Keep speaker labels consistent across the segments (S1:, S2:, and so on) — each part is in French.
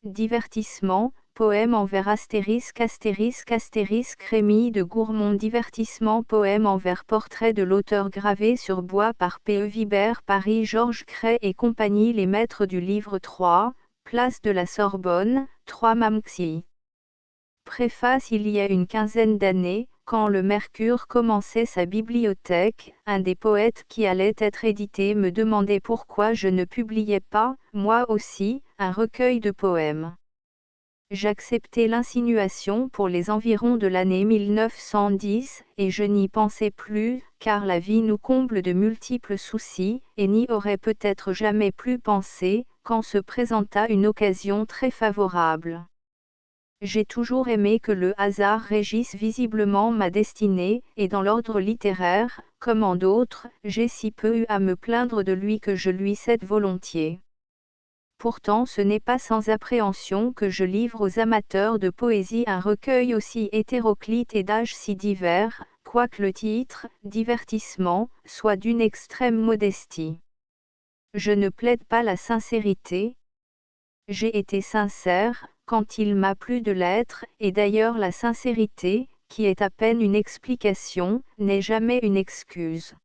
S1: Divertissement, poème en vers astérisque Rémy de Gourmont. Divertissement, poème en vers portrait de l'auteur gravé sur bois par P.E. Vibert. Paris, Georges Cray et compagnie. Les maîtres du livre 3, place de la Sorbonne, 3 Mamxi. Préface. Il y a une quinzaine d'années, quand le Mercure commençait sa bibliothèque, un des poètes qui allait être édité me demandait pourquoi je ne publiais pas, moi aussi, un recueil de poèmes. J'acceptai l'insinuation pour les environs de l'année 1910, et je n'y pensais plus, car la vie nous comble de multiples soucis, et n'y aurais peut-être jamais plus pensé, quand se présenta une occasion très favorable. J'ai toujours aimé que le hasard régisse visiblement ma destinée, et dans l'ordre littéraire, comme en d'autres, j'ai si peu eu à me plaindre de lui que je lui cède volontiers. Pourtant ce n'est pas sans appréhension que je livre aux amateurs de poésie un recueil aussi hétéroclite et d'âges si divers, quoique le titre, divertissement, soit d'une extrême modestie. Je ne plaide pas la sincérité. J'ai été sincère, quand il m'a plu de l'être, et d'ailleurs la sincérité, qui est à peine une explication, n'est jamais une excuse.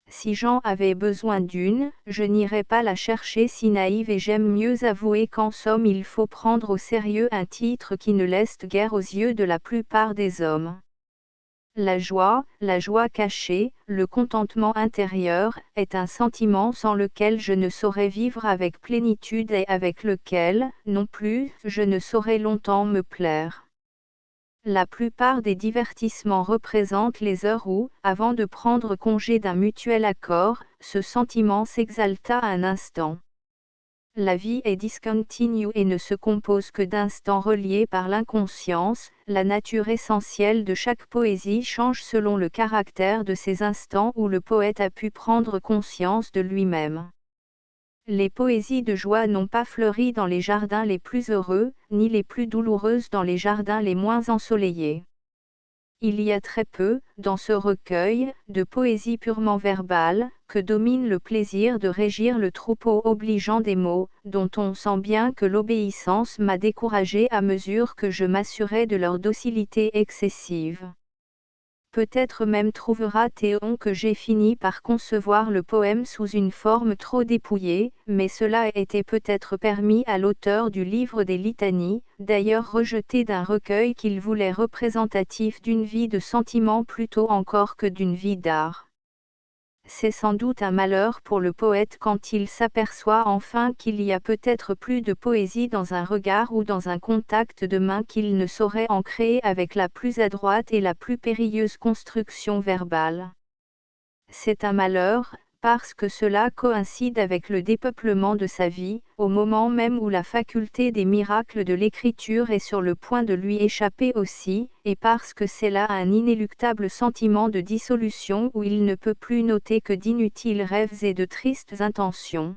S1: Si j'en avais besoin d'une, je n'irais pas la chercher si naïve, et j'aime mieux avouer qu'en somme il faut prendre au sérieux un titre qui ne laisse guère aux yeux de la plupart des hommes. La joie cachée, le contentement intérieur, est un sentiment sans lequel je ne saurais vivre avec plénitude et avec lequel, non plus, je ne saurais longtemps me plaire. La plupart des divertissements représentent les heures où, avant de prendre congé d'un mutuel accord, ce sentiment s'exalta un instant. La vie est discontinue et ne se compose que d'instants reliés par l'inconscience. La nature essentielle de chaque poésie change selon le caractère de ces instants où le poète a pu prendre conscience de lui-même. Les poésies de joie n'ont pas fleuri dans les jardins les plus heureux, ni les plus douloureuses dans les jardins les moins ensoleillés. Il y a très peu, dans ce recueil, de poésie purement verbale, que domine le plaisir de régir le troupeau obligeant des mots, dont on sent bien que l'obéissance m'a découragé à mesure que je m'assurais de leur docilité excessive. Peut-être même trouvera Théon que j'ai fini par concevoir le poème sous une forme trop dépouillée, mais cela a été peut-être permis à l'auteur du livre des litanies, d'ailleurs rejeté d'un recueil qu'il voulait représentatif d'une vie de sentiments plutôt encore que d'une vie d'art. C'est sans doute un malheur pour le poète quand il s'aperçoit enfin qu'il y a peut-être plus de poésie dans un regard ou dans un contact de main qu'il ne saurait en créer avec la plus adroite et la plus périlleuse construction verbale. C'est un malheur, parce que cela coïncide avec le dépeuplement de sa vie, au moment même où la faculté des miracles de l'écriture est sur le point de lui échapper aussi, et parce que c'est là un inéluctable sentiment de dissolution où il ne peut plus noter que d'inutiles rêves et de tristes intentions.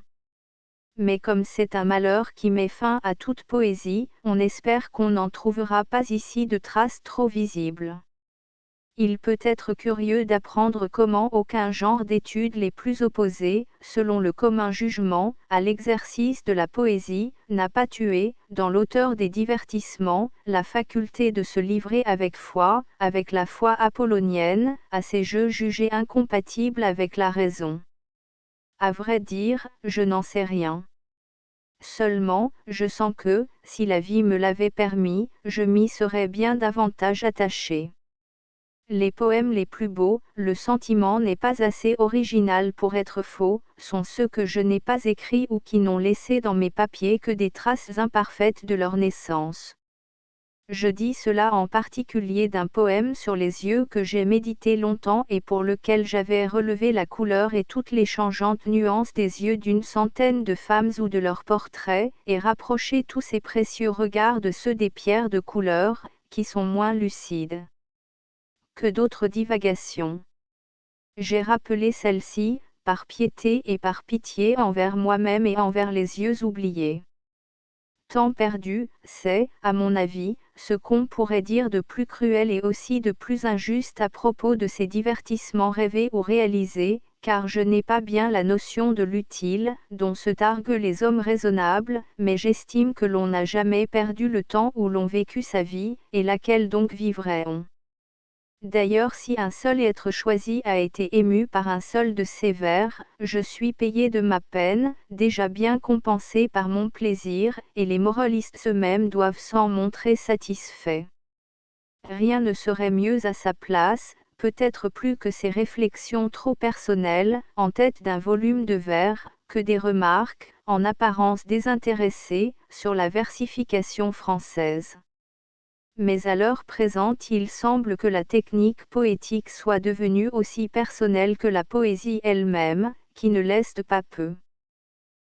S1: Mais comme c'est un malheur qui met fin à toute poésie, on espère qu'on n'en trouvera pas ici de traces trop visibles. Il peut être curieux d'apprendre comment aucun genre d'études les plus opposées, selon le commun jugement, à l'exercice de la poésie, n'a pas tué, dans l'auteur des divertissements, la faculté de se livrer avec foi, avec la foi apollonienne, à ces jeux jugés incompatibles avec la raison. À vrai dire, je n'en sais rien. Seulement, je sens que, si la vie me l'avait permis, je m'y serais bien davantage attaché. Les poèmes les plus beaux, le sentiment n'est pas assez original pour être faux, sont ceux que je n'ai pas écrits ou qui n'ont laissé dans mes papiers que des traces imparfaites de leur naissance. Je dis cela en particulier d'un poème sur les yeux que j'ai médité longtemps et pour lequel j'avais relevé la couleur et toutes les changeantes nuances des yeux d'une centaine de femmes ou de leurs portraits, et rapproché tous ces précieux regards de ceux des pierres de couleur, qui sont moins lucides que d'autres divagations. J'ai rappelé celle-ci, par piété et par pitié envers moi-même et envers les yeux oubliés. Temps perdu, c'est, à mon avis, ce qu'on pourrait dire de plus cruel et aussi de plus injuste à propos de ces divertissements rêvés ou réalisés, car je n'ai pas bien la notion de l'utile, dont se targuent les hommes raisonnables, mais j'estime que l'on n'a jamais perdu le temps où l'on vécut sa vie, et laquelle donc vivrait-on. D'ailleurs, si un seul être choisi a été ému par un seul de ces vers, je suis payé de ma peine, déjà bien compensé par mon plaisir, et les moralistes eux-mêmes doivent s'en montrer satisfaits. Rien ne serait mieux à sa place, peut-être plus que ces réflexions trop personnelles, en tête d'un volume de vers, que des remarques, en apparence désintéressées, sur la versification française. Mais à l'heure présente il semble que la technique poétique soit devenue aussi personnelle que la poésie elle-même, qui ne l'est pas peu.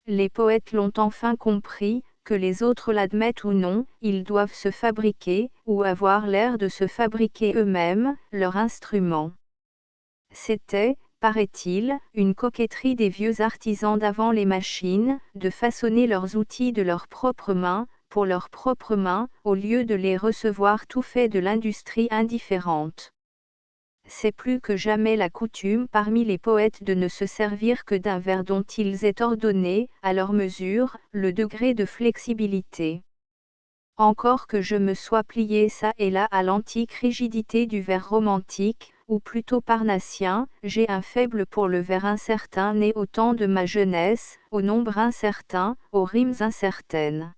S1: Les poètes l'ont enfin compris, que les autres l'admettent ou non, ils doivent se fabriquer, ou avoir l'air de se fabriquer eux-mêmes, leur instrument. C'était, paraît-il, une coquetterie des vieux artisans d'avant les machines, de façonner leurs outils de leurs propres mains, pour leurs propres mains, au lieu de les recevoir tout faits de l'industrie indifférente. C'est plus que jamais la coutume parmi les poètes de ne se servir que d'un vers dont ils aient ordonné, à leur mesure, le degré de flexibilité. Encore que je me sois plié çà et là à l'antique rigidité du vers romantique, ou plutôt parnassien, j'ai un faible pour le vers incertain né au temps de ma jeunesse, au nombre incertain, aux rimes incertaines.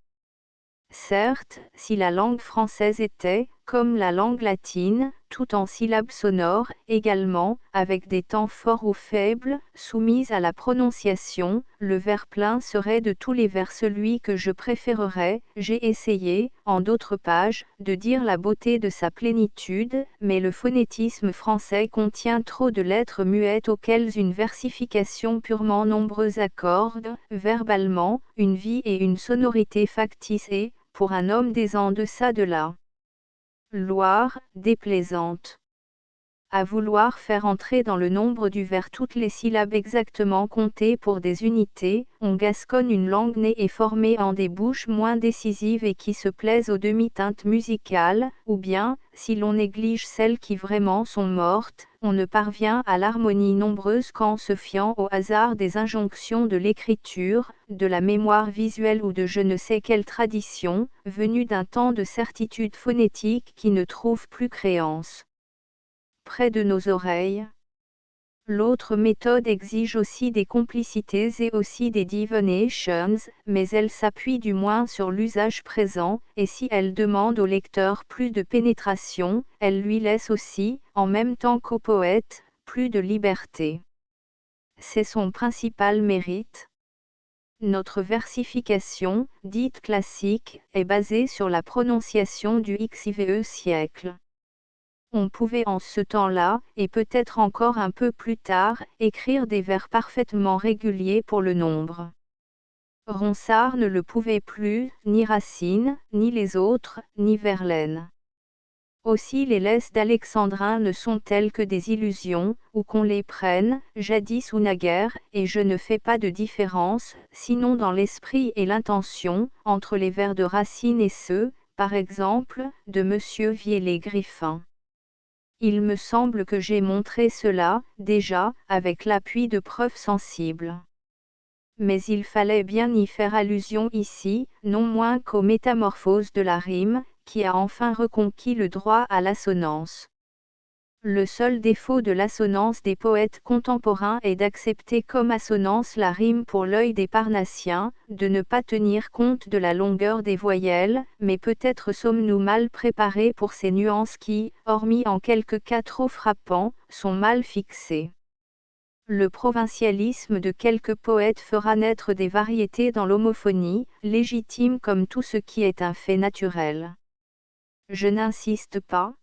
S1: Certes, si la langue française était, comme la langue latine, tout en syllabes sonores, également, avec des temps forts ou faibles, soumise à la prononciation, le vers plein serait de tous les vers celui que je préférerais. J'ai essayé, en d'autres pages, de dire la beauté de sa plénitude, mais le phonétisme français contient trop de lettres muettes auxquelles une versification purement nombreuse accorde, verbalement, une vie et une sonorité factice et, pour un homme des en deçà de la Loire, déplaisante. À vouloir faire entrer dans le nombre du vers toutes les syllabes exactement comptées pour des unités, on gasconne une langue née et formée en des bouches moins décisives et qui se plaisent aux demi-teintes musicales, ou bien, si l'on néglige celles qui vraiment sont mortes, on ne parvient à l'harmonie nombreuse qu'en se fiant au hasard des injonctions de l'écriture, de la mémoire visuelle ou de je ne sais quelle tradition, venue d'un temps de certitude phonétique qui ne trouve plus créance près de nos oreilles. L'autre méthode exige aussi des complicités et aussi des divinations, mais elle s'appuie du moins sur l'usage présent, et si elle demande au lecteur plus de pénétration, elle lui laisse aussi, en même temps qu'au poète, plus de liberté. C'est son principal mérite. Notre versification, dite classique, est basée sur la prononciation du XIVe siècle. On pouvait en ce temps-là, et peut-être encore un peu plus tard, écrire des vers parfaitement réguliers pour le nombre. Ronsard ne le pouvait plus, ni Racine, ni les autres, ni Verlaine. Aussi les laisses d'Alexandrin ne sont-elles que des illusions, ou qu'on les prenne, jadis ou naguère, et je ne fais pas de différence, sinon dans l'esprit et l'intention, entre les vers de Racine et ceux, par exemple, de Monsieur Viellé-Griffin. Il me semble que j'ai montré cela, déjà, avec l'appui de preuves sensibles. Mais il fallait bien y faire allusion ici, non moins qu'aux métamorphoses de la rime, qui a enfin reconquis le droit à l'assonance. Le seul défaut de l'assonance des poètes contemporains est d'accepter comme assonance la rime pour l'œil des Parnassiens, de ne pas tenir compte de la longueur des voyelles, mais peut-être sommes-nous mal préparés pour ces nuances qui, hormis en quelques cas trop frappants, sont mal fixées. Le provincialisme de quelques poètes fera naître des variétés dans l'homophonie, légitimes comme tout ce qui est un fait naturel. Je n'insiste pas.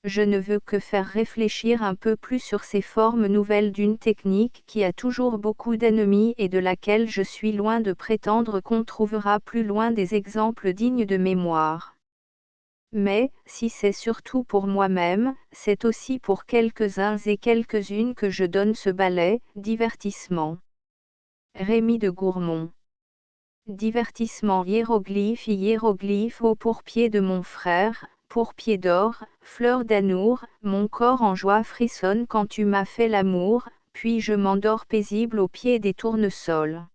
S1: Je ne veux que faire réfléchir un peu plus sur ces formes nouvelles d'une technique qui a toujours beaucoup d'ennemis et de laquelle je suis loin de prétendre qu'on trouvera plus loin des exemples dignes de mémoire. Mais, si c'est surtout pour moi-même, c'est aussi pour quelques-uns et quelques-unes que je donne ce ballet, divertissement. Rémy de Gourmont. Divertissement hiéroglyphe au pourpied de mon frère, pourpied d'or, fleur d'anour, mon corps en joie frissonne quand tu m'as fait l'amour, puis je m'endors paisible au pied des tournesols.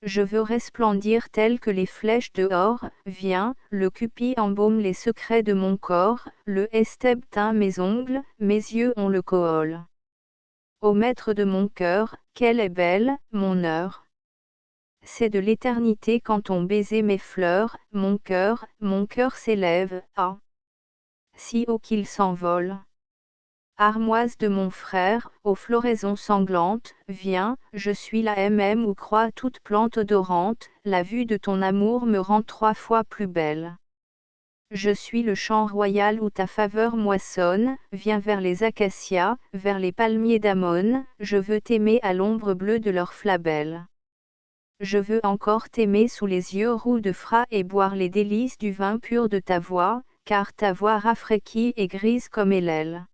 S1: Je veux resplendir tel que les flèches de or, viens, le cupide embaume les secrets de mon corps, le estèbe teint mes ongles, mes yeux ont le kohol. Ô maître de mon cœur, quelle est belle, mon heure! C'est de l'éternité quand on baisait mes fleurs, mon cœur s'élève, ah! Si haut qu'il s'envole. Armoise de mon frère, aux floraisons sanglantes, viens, je suis la où croît toute plante odorante, la vue de ton amour me rend 3 fois plus belle. Je suis le champ royal où ta faveur moissonne, viens vers les acacias, vers les palmiers d'Amon, je veux t'aimer à l'ombre bleue de leurs flabelles. Je veux encore t'aimer sous les yeux roux de Phra et boire les délices du vin pur de ta voix, car ta voix rafraîchie et grise comme Hélène.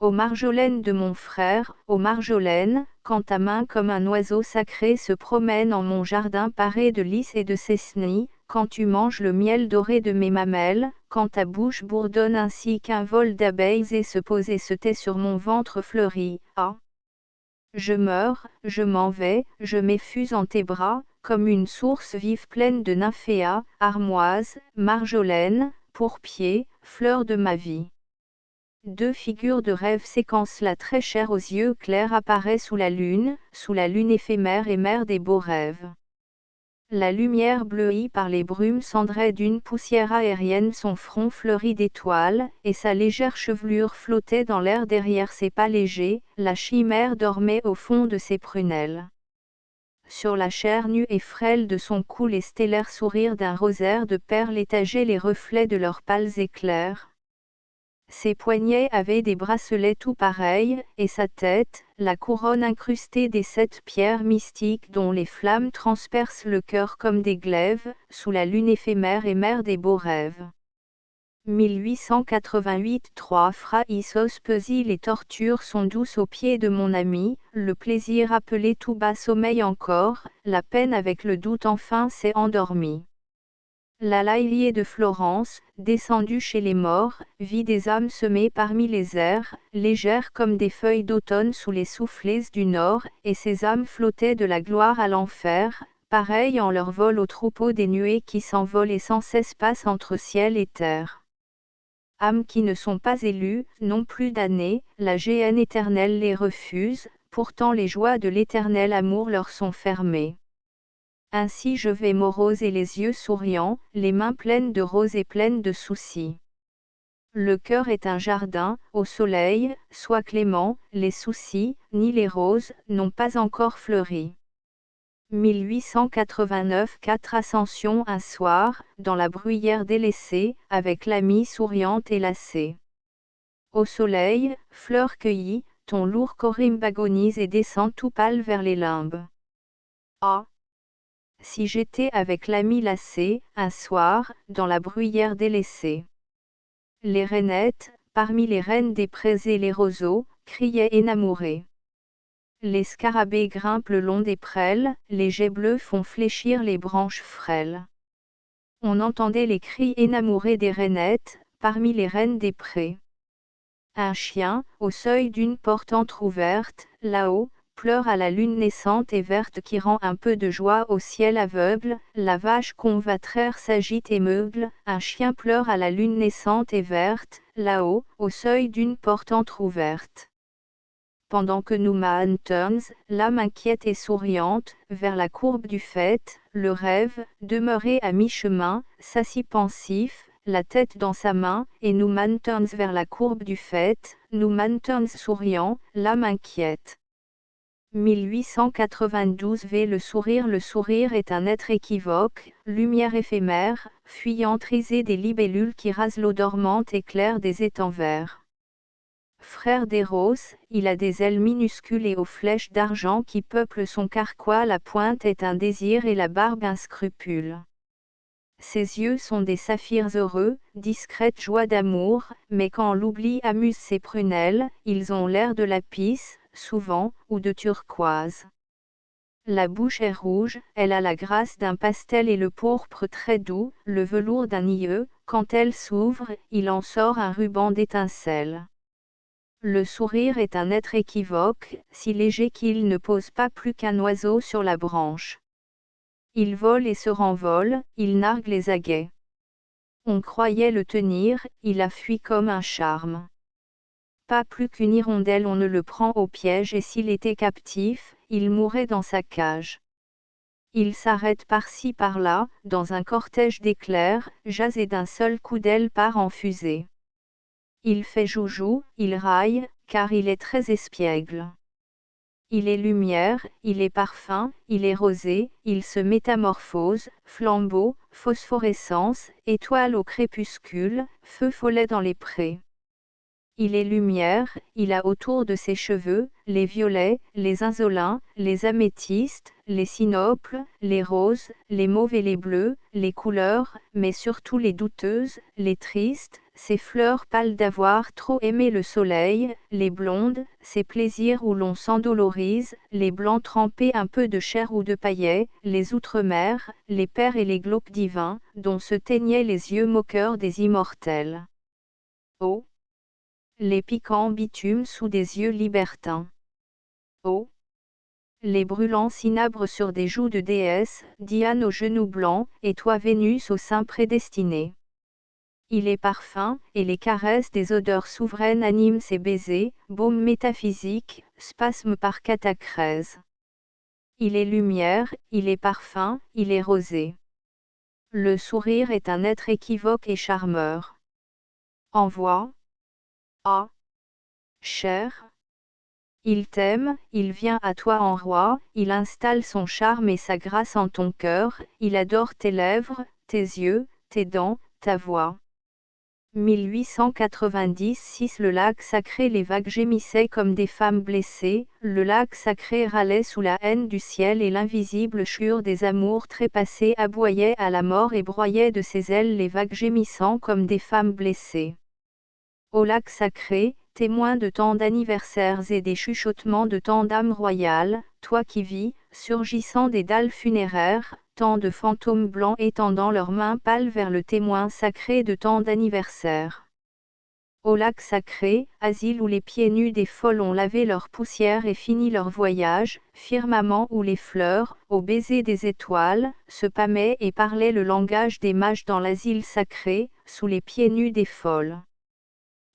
S1: Ô Marjolaine de mon frère, ô Marjolaine, quand ta main comme un oiseau sacré se promène en mon jardin paré de lys et de cesnis, quand tu manges le miel doré de mes mamelles, quand ta bouche bourdonne ainsi qu'un vol d'abeilles et se pose et se tait sur mon ventre fleuri, ah! Je meurs, je m'en vais, je m'effuse en tes bras, comme une source vive pleine de nymphéas, armoise, Marjolaine, pourpier, fleur de ma vie. 2 figures de rêve séquence la très chère aux yeux clairs apparaît sous la lune éphémère et mère des beaux rêves. La lumière bleuie par les brumes cendrait d'une poussière aérienne son front fleuri d'étoiles, et sa légère chevelure flottait dans l'air derrière ses pas légers, la chimère dormait au fond de ses prunelles. Sur la chair nue et frêle de son cou les stellaires sourires d'un rosaire de perles étageaient les reflets de leurs pâles éclairs. Ses poignets avaient des bracelets tout pareils, et sa tête, la couronne incrustée des 7 pierres mystiques dont les flammes transpercent le cœur comme des glaives, sous la lune éphémère et mère des beaux rêves. 1888-3 Phra Issos Pesi les tortures sont douces aux pieds de mon ami, le plaisir appelé tout bas sommeil encore, la peine avec le doute enfin s'est endormie. La laïlier de Florence, descendue chez les morts, vit des âmes semées parmi les airs, légères comme des feuilles d'automne sous les soufflets du nord, et ces âmes flottaient de la gloire à l'enfer, pareilles en leur vol aux troupeaux des nuées qui s'envolent et sans cesse passent entre ciel et terre. Âmes qui ne sont pas élues, non plus damnées, la géhenne éternelle les refuse, pourtant les joies de l'éternel amour leur sont fermées. Ainsi je vais morose et les yeux souriants, les mains pleines de roses et pleines de soucis. Le cœur est un jardin, au soleil, sois clément, les soucis, ni les roses, n'ont pas encore fleuri. 1889 4 Ascension un soir, dans la bruyère délaissée, avec l'amie souriante et lassée. Au soleil, fleur cueillie, ton lourd corymbe agonise et descend tout pâle vers les limbes. Ah! Si j'étais avec l'ami lassé, un soir, dans la bruyère délaissée. Les rainettes, parmi les reines des prés et les roseaux, criaient énamourées. Les scarabées grimpent le long des prêles, les jets bleus font fléchir les branches frêles. On entendait les cris énamourés des rainettes, parmi les reines des prés. Un chien, au seuil d'une porte entr'ouverte, là-haut, pleure à la lune naissante et verte qui rend un peu de joie au ciel aveugle, la vache convatraire s'agite et meugle, un chien pleure à la lune naissante et verte, là-haut, au seuil d'une porte entr'ouverte. Pendant que nous turns, l'âme inquiète et souriante, vers la courbe du faîte, le rêve, demeuré à mi-chemin, s'assit pensif, la tête dans sa main, et nous turns vers la courbe du faîte, nous turns souriant, l'âme inquiète. 1892 V le sourire est un être équivoque, lumière éphémère, fuyant risée des libellules qui rasent l'eau dormante et claire des étangs verts. Frère d'Eros, il a des ailes minuscules et aux flèches d'argent qui peuplent son carquois, la pointe est un désir et la barbe un scrupule. Ses yeux sont des saphirs heureux, discrète joie d'amour, mais quand l'oubli amuse ses prunelles, ils ont l'air de lapis, souvent, ou de turquoise. La bouche est rouge, elle a la grâce d'un pastel et le pourpre très doux, le velours d'un ieu, quand elle s'ouvre, il en sort un ruban d'étincelles. Le sourire est un être équivoque, si léger qu'il ne pose pas plus qu'un oiseau sur la branche. Il vole et se renvole, il nargue les aguets. On croyait le tenir, il a fui comme un charme. Pas plus qu'une hirondelle on ne le prend au piège et s'il était captif, il mourrait dans sa cage. Il s'arrête par-ci par-là, dans un cortège d'éclairs, jase et d'un seul coup d'aile part en fusée. Il fait joujou, il raille, car il est très espiègle. Il est lumière, il est parfum, il est rosé, il se métamorphose, flambeau, phosphorescence, étoile au crépuscule, feu follet dans les prés. Il est lumière, il a autour de ses cheveux, les violets, les insolins, les améthystes, les sinoples, les roses, les mauves et les bleus, les couleurs, mais surtout les douteuses, les tristes, ces fleurs pâles d'avoir trop aimé le soleil, les blondes, ces plaisirs où l'on s'endolorise, les blancs trempés un peu de chair ou de paillet, les outre-mer, les pères et les glauques divins, dont se teignaient les yeux moqueurs des immortels. Oh! Les piquants bitumes sous des yeux libertins. Oh! Les brûlants cinabres sur des joues de déesse, Diane aux genoux blancs, et toi Vénus au sein prédestiné. Il est parfum, et les caresses des odeurs souveraines animent ses baisers, baume métaphysique, spasme par catacrèse. Il est lumière, il est parfum, il est rosé. Le sourire est un être équivoque et charmeur. Envoie. Ah! Cher. Il t'aime, il vient à toi en roi, il installe son charme et sa grâce en ton cœur, il adore tes lèvres, tes yeux, tes dents, ta voix. 1896 Le lac sacré Les vagues gémissaient comme des femmes blessées, le lac sacré râlait sous la haine du ciel et l'invisible chure des amours trépassés aboyait à la mort et broyait de ses ailes les vagues gémissant comme des femmes blessées. Au lac sacré, témoin de tant d'anniversaires et des chuchotements de tant d'âmes royales, toi qui vis, surgissant des dalles funéraires, tant de fantômes blancs étendant leurs mains pâles vers le témoin sacré de tant d'anniversaires. Au lac sacré, asile où les pieds nus des folles ont lavé leur poussière et fini leur voyage, firmament où les fleurs, au baiser des étoiles, se pâmaient et parlaient le langage des mages dans l'asile sacré, sous les pieds nus des folles.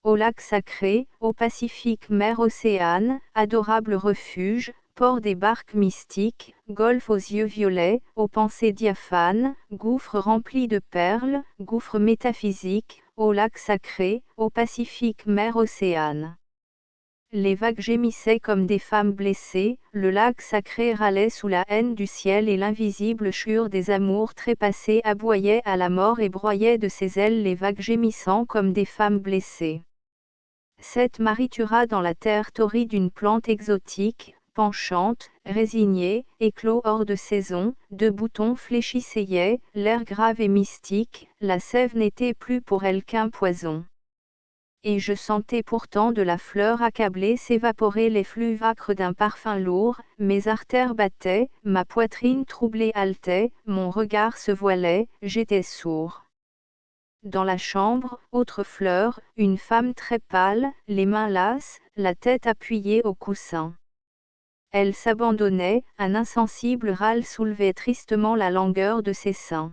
S1: Au lac sacré, au Pacifique mer Océane, adorable refuge, port des barques mystiques, golfe aux yeux violets, aux pensées diaphanes, gouffre rempli de perles, gouffre métaphysique, au lac sacré, au Pacifique mer Océane. Les vagues gémissaient comme des femmes blessées, le lac sacré râlait sous la haine du ciel et l'invisible chure des amours trépassés aboyait à la mort et broyait de ses ailes les vagues gémissant comme des femmes blessées. Cette maritura dans la terre torride d'une plante exotique, penchante, résignée, éclos hors de saison, deux boutons fléchissaient, l'air grave et mystique, la sève n'était plus pour elle qu'un poison. Et je sentais pourtant de la fleur accablée s'évaporer les flux acres d'un parfum lourd, mes artères battaient, ma poitrine troublée haletait, mon regard se voilait, j'étais sourd. Dans la chambre, autre fleur, une femme très pâle, les mains lasses, la tête appuyée au coussin. Elle s'abandonnait, un insensible râle soulevait tristement la langueur de ses seins.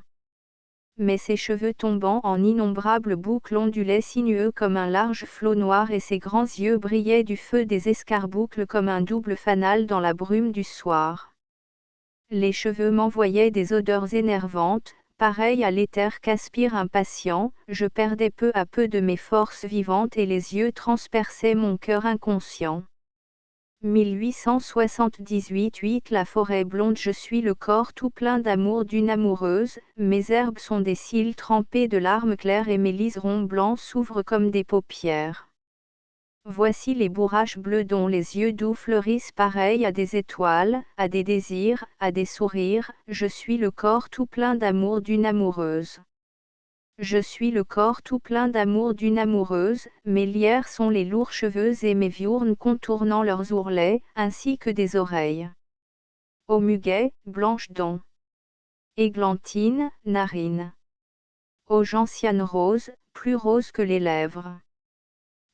S1: Mais ses cheveux tombant en innombrables boucles ondulaient sinueux comme un large flot noir et ses grands yeux brillaient du feu des escarboucles comme un double fanal dans la brume du soir. Les cheveux m'envoyaient des odeurs énervantes, pareil à l'éther qu'aspire un patient, je perdais peu à peu de mes forces vivantes et les yeux transperçaient mon cœur inconscient. 1878 La forêt blonde Je suis le corps tout plein d'amour d'une amoureuse, mes herbes sont des cils trempés de larmes claires et mes liserons blancs s'ouvrent comme des paupières. Voici les bourraches bleues dont les yeux doux fleurissent pareils à des étoiles, à des désirs, à des sourires, je suis le corps tout plein d'amour d'une amoureuse. Je suis le corps tout plein d'amour d'une amoureuse, mes lierres sont les lourds cheveux et mes viornes contournant leurs ourlets, ainsi que des oreilles. Ô muguet, blanche dent. Églantine, narine. Ô gentiane rose, plus rose que les lèvres.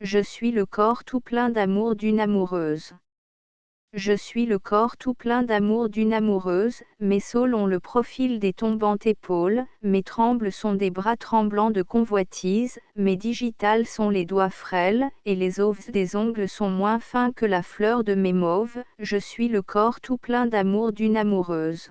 S1: Je suis le corps tout plein d'amour d'une amoureuse. Je suis le corps tout plein d'amour d'une amoureuse, mes saules ont le profil des tombantes épaules, mes trembles sont des bras tremblants de convoitise, mes digitales sont les doigts frêles, et les os des ongles sont moins fins que la fleur de mes mauves, je suis le corps tout plein d'amour d'une amoureuse.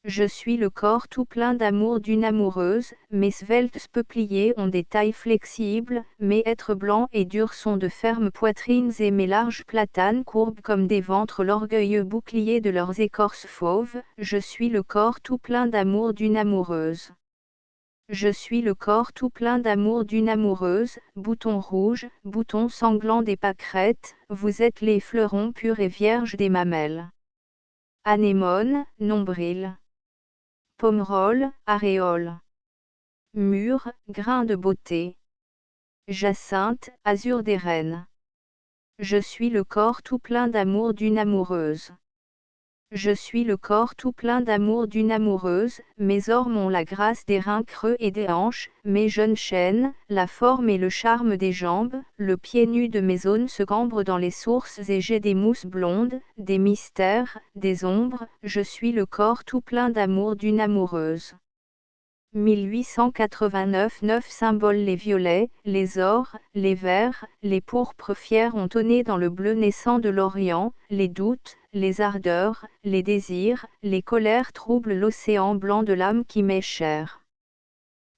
S1: Je suis le corps tout plein d'amour d'une amoureuse, mes sveltes peupliers ont des tailles flexibles, mes êtres blancs et durs sont de fermes poitrines et mes larges platanes courbent comme des ventres l'orgueilleux bouclier de leurs écorces fauves, je suis le corps tout plein d'amour d'une amoureuse. Je suis le corps tout plein d'amour d'une amoureuse, bouton rouge, bouton sanglant des pâquerettes, vous êtes les fleurons purs et vierges des mamelles. Anémone, nombril. Pomerol, aréole. Mûre, grain de beauté. Jacinthe, azur des reines. Je suis le corps tout plein d'amour d'une amoureuse. Je suis le corps tout plein d'amour d'une amoureuse, mes ormes ont la grâce des reins creux et des hanches, mes jeunes chaînes, la forme et le charme des jambes, le pied nu de mes zones se cambre dans les sources et j'ai des mousses blondes, des mystères, des ombres, je suis le corps tout plein d'amour d'une amoureuse. 1889 9 symboles les violets, les ors, les verts, les pourpres fiers ont tonné dans le bleu naissant de l'Orient, les doutes, les ardeurs, les désirs, les colères troublent l'océan blanc de l'âme qui m'est chère.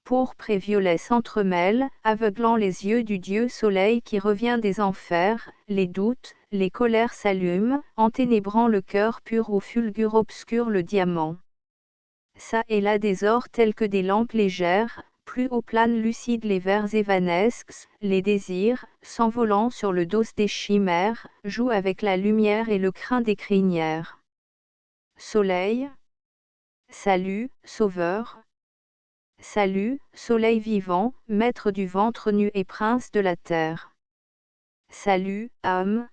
S1: Pourpre et violet s'entremêlent, aveuglant les yeux du dieu soleil qui revient des enfers, les doutes, les colères s'allument, enténébrant le cœur pur où fulgure obscur le diamant. Ça et là des ors tels que des lampes légères, plus haut planent lucides les vers évanesques, les désirs, s'envolant sur le dos des chimères, jouent avec la lumière et le crin des crinières. Soleil. Salut, sauveur. Salut, soleil vivant, maître du ventre nu et prince de la terre. Salut, âme.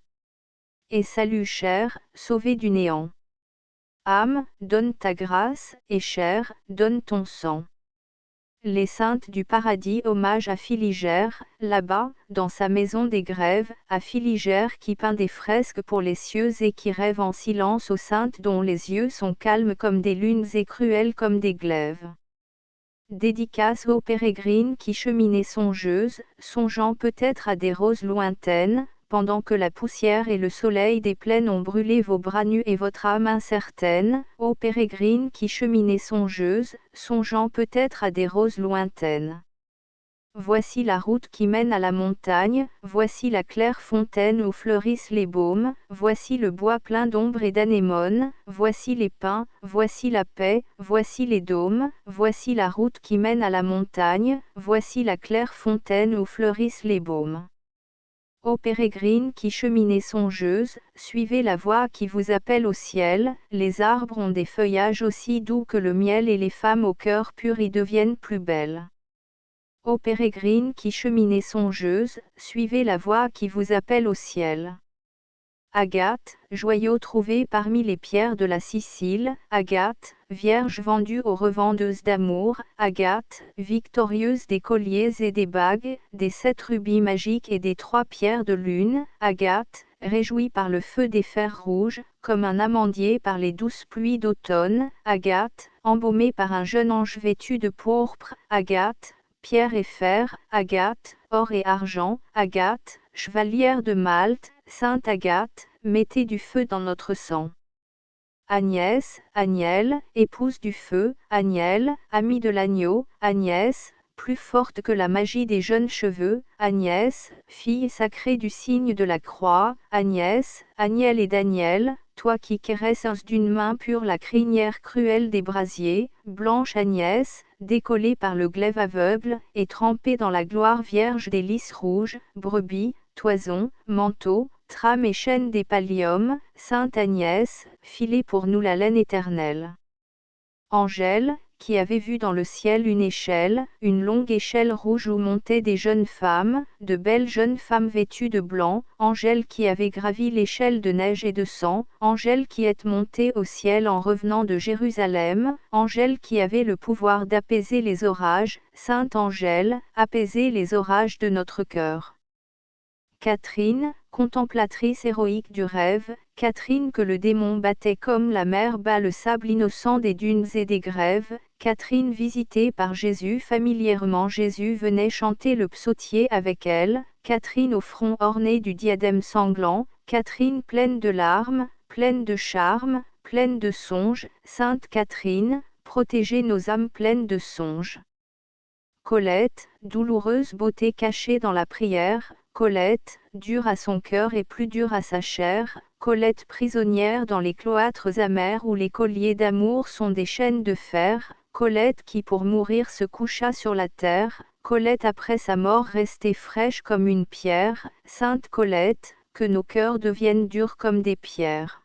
S1: Et salut chair, sauvée du néant. Âme, donne ta grâce, et chair, donne ton sang. Les saintes du paradis hommage à Filigère, là-bas, dans sa maison des grèves, à Filigère qui peint des fresques pour les cieux et qui rêve en silence aux saintes dont les yeux sont calmes comme des lunes et cruels comme des glaives. Dédicace aux pérégrines qui cheminaient songeuses, songeant peut-être à des roses lointaines, pendant que la poussière et le soleil des plaines ont brûlé vos bras nus et votre âme incertaine, ô pérégrines qui cheminaient songeuses, songeant peut-être à des roses lointaines. Voici la route qui mène à la montagne, voici la claire fontaine où fleurissent les baumes, voici le bois plein d'ombre et d'anémones, voici les pins, voici la paix, voici les dômes, voici la route qui mène à la montagne, voici la claire fontaine où fleurissent les baumes. Ô pérégrines qui cheminez songeuses, suivez la voie qui vous appelle au ciel, les arbres ont des feuillages aussi doux que le miel et les femmes au cœur pur y deviennent plus belles. Ô pérégrines qui cheminez songeuses, suivez la voie qui vous appelle au ciel. Agathe, joyau trouvé parmi les pierres de la Sicile, Agathe, vierge vendue aux revendeuses d'amour, Agathe, victorieuse des colliers et des bagues, des 7 rubis magiques et des 3 pierres de lune, Agathe, réjouie par le feu des fers rouges, comme un amandier par les douces pluies d'automne, Agathe, embaumée par un jeune ange vêtu de pourpre, Agathe, pierre et fer, Agathe, or et argent, Agathe, chevalière de Malte, Sainte Agathe, mettez du feu dans notre sang. Agnès, Agnelle, épouse du feu, Agnelle, amie de l'agneau, Agnès, plus forte que la magie des jeunes cheveux, Agnès, fille sacrée du signe de la croix, Agnès, Agnelle et Daniel, toi qui caresses d'une main pure la crinière cruelle des brasiers, blanche Agnès, décollée par le glaive aveugle, et trempée dans la gloire vierge des lys rouges, brebis, toisons, manteaux, trames et chaînes des palliums, Sainte Agnès, filez pour nous la laine éternelle. Angèle, qui avait vu dans le ciel une longue échelle rouge où montaient des jeunes femmes, de belles jeunes femmes vêtues de blanc, Angèle qui avait gravi l'échelle de neige et de sang, Angèle qui est montée au ciel en revenant de Jérusalem, Angèle qui avait le pouvoir d'apaiser les orages, Sainte Angèle, apaisez les orages de notre cœur. Catherine, contemplatrice héroïque du rêve, Catherine que le démon battait comme la mer bat le sable innocent des dunes et des grèves, Catherine visitée par Jésus familièrement Jésus venait chanter le psautier avec elle, Catherine au front orné du diadème sanglant, Catherine pleine de larmes, pleine de charme, pleine de songes, Sainte Catherine, protégez nos âmes pleines de songes. Colette, douloureuse beauté cachée dans la prière, Colette, dure à son cœur et plus dure à sa chair, Colette prisonnière dans les cloîtres amers où les colliers d'amour sont des chaînes de fer, Colette qui pour mourir se coucha sur la terre, Colette après sa mort restée fraîche comme une pierre, Sainte Colette, que nos cœurs deviennent durs comme des pierres.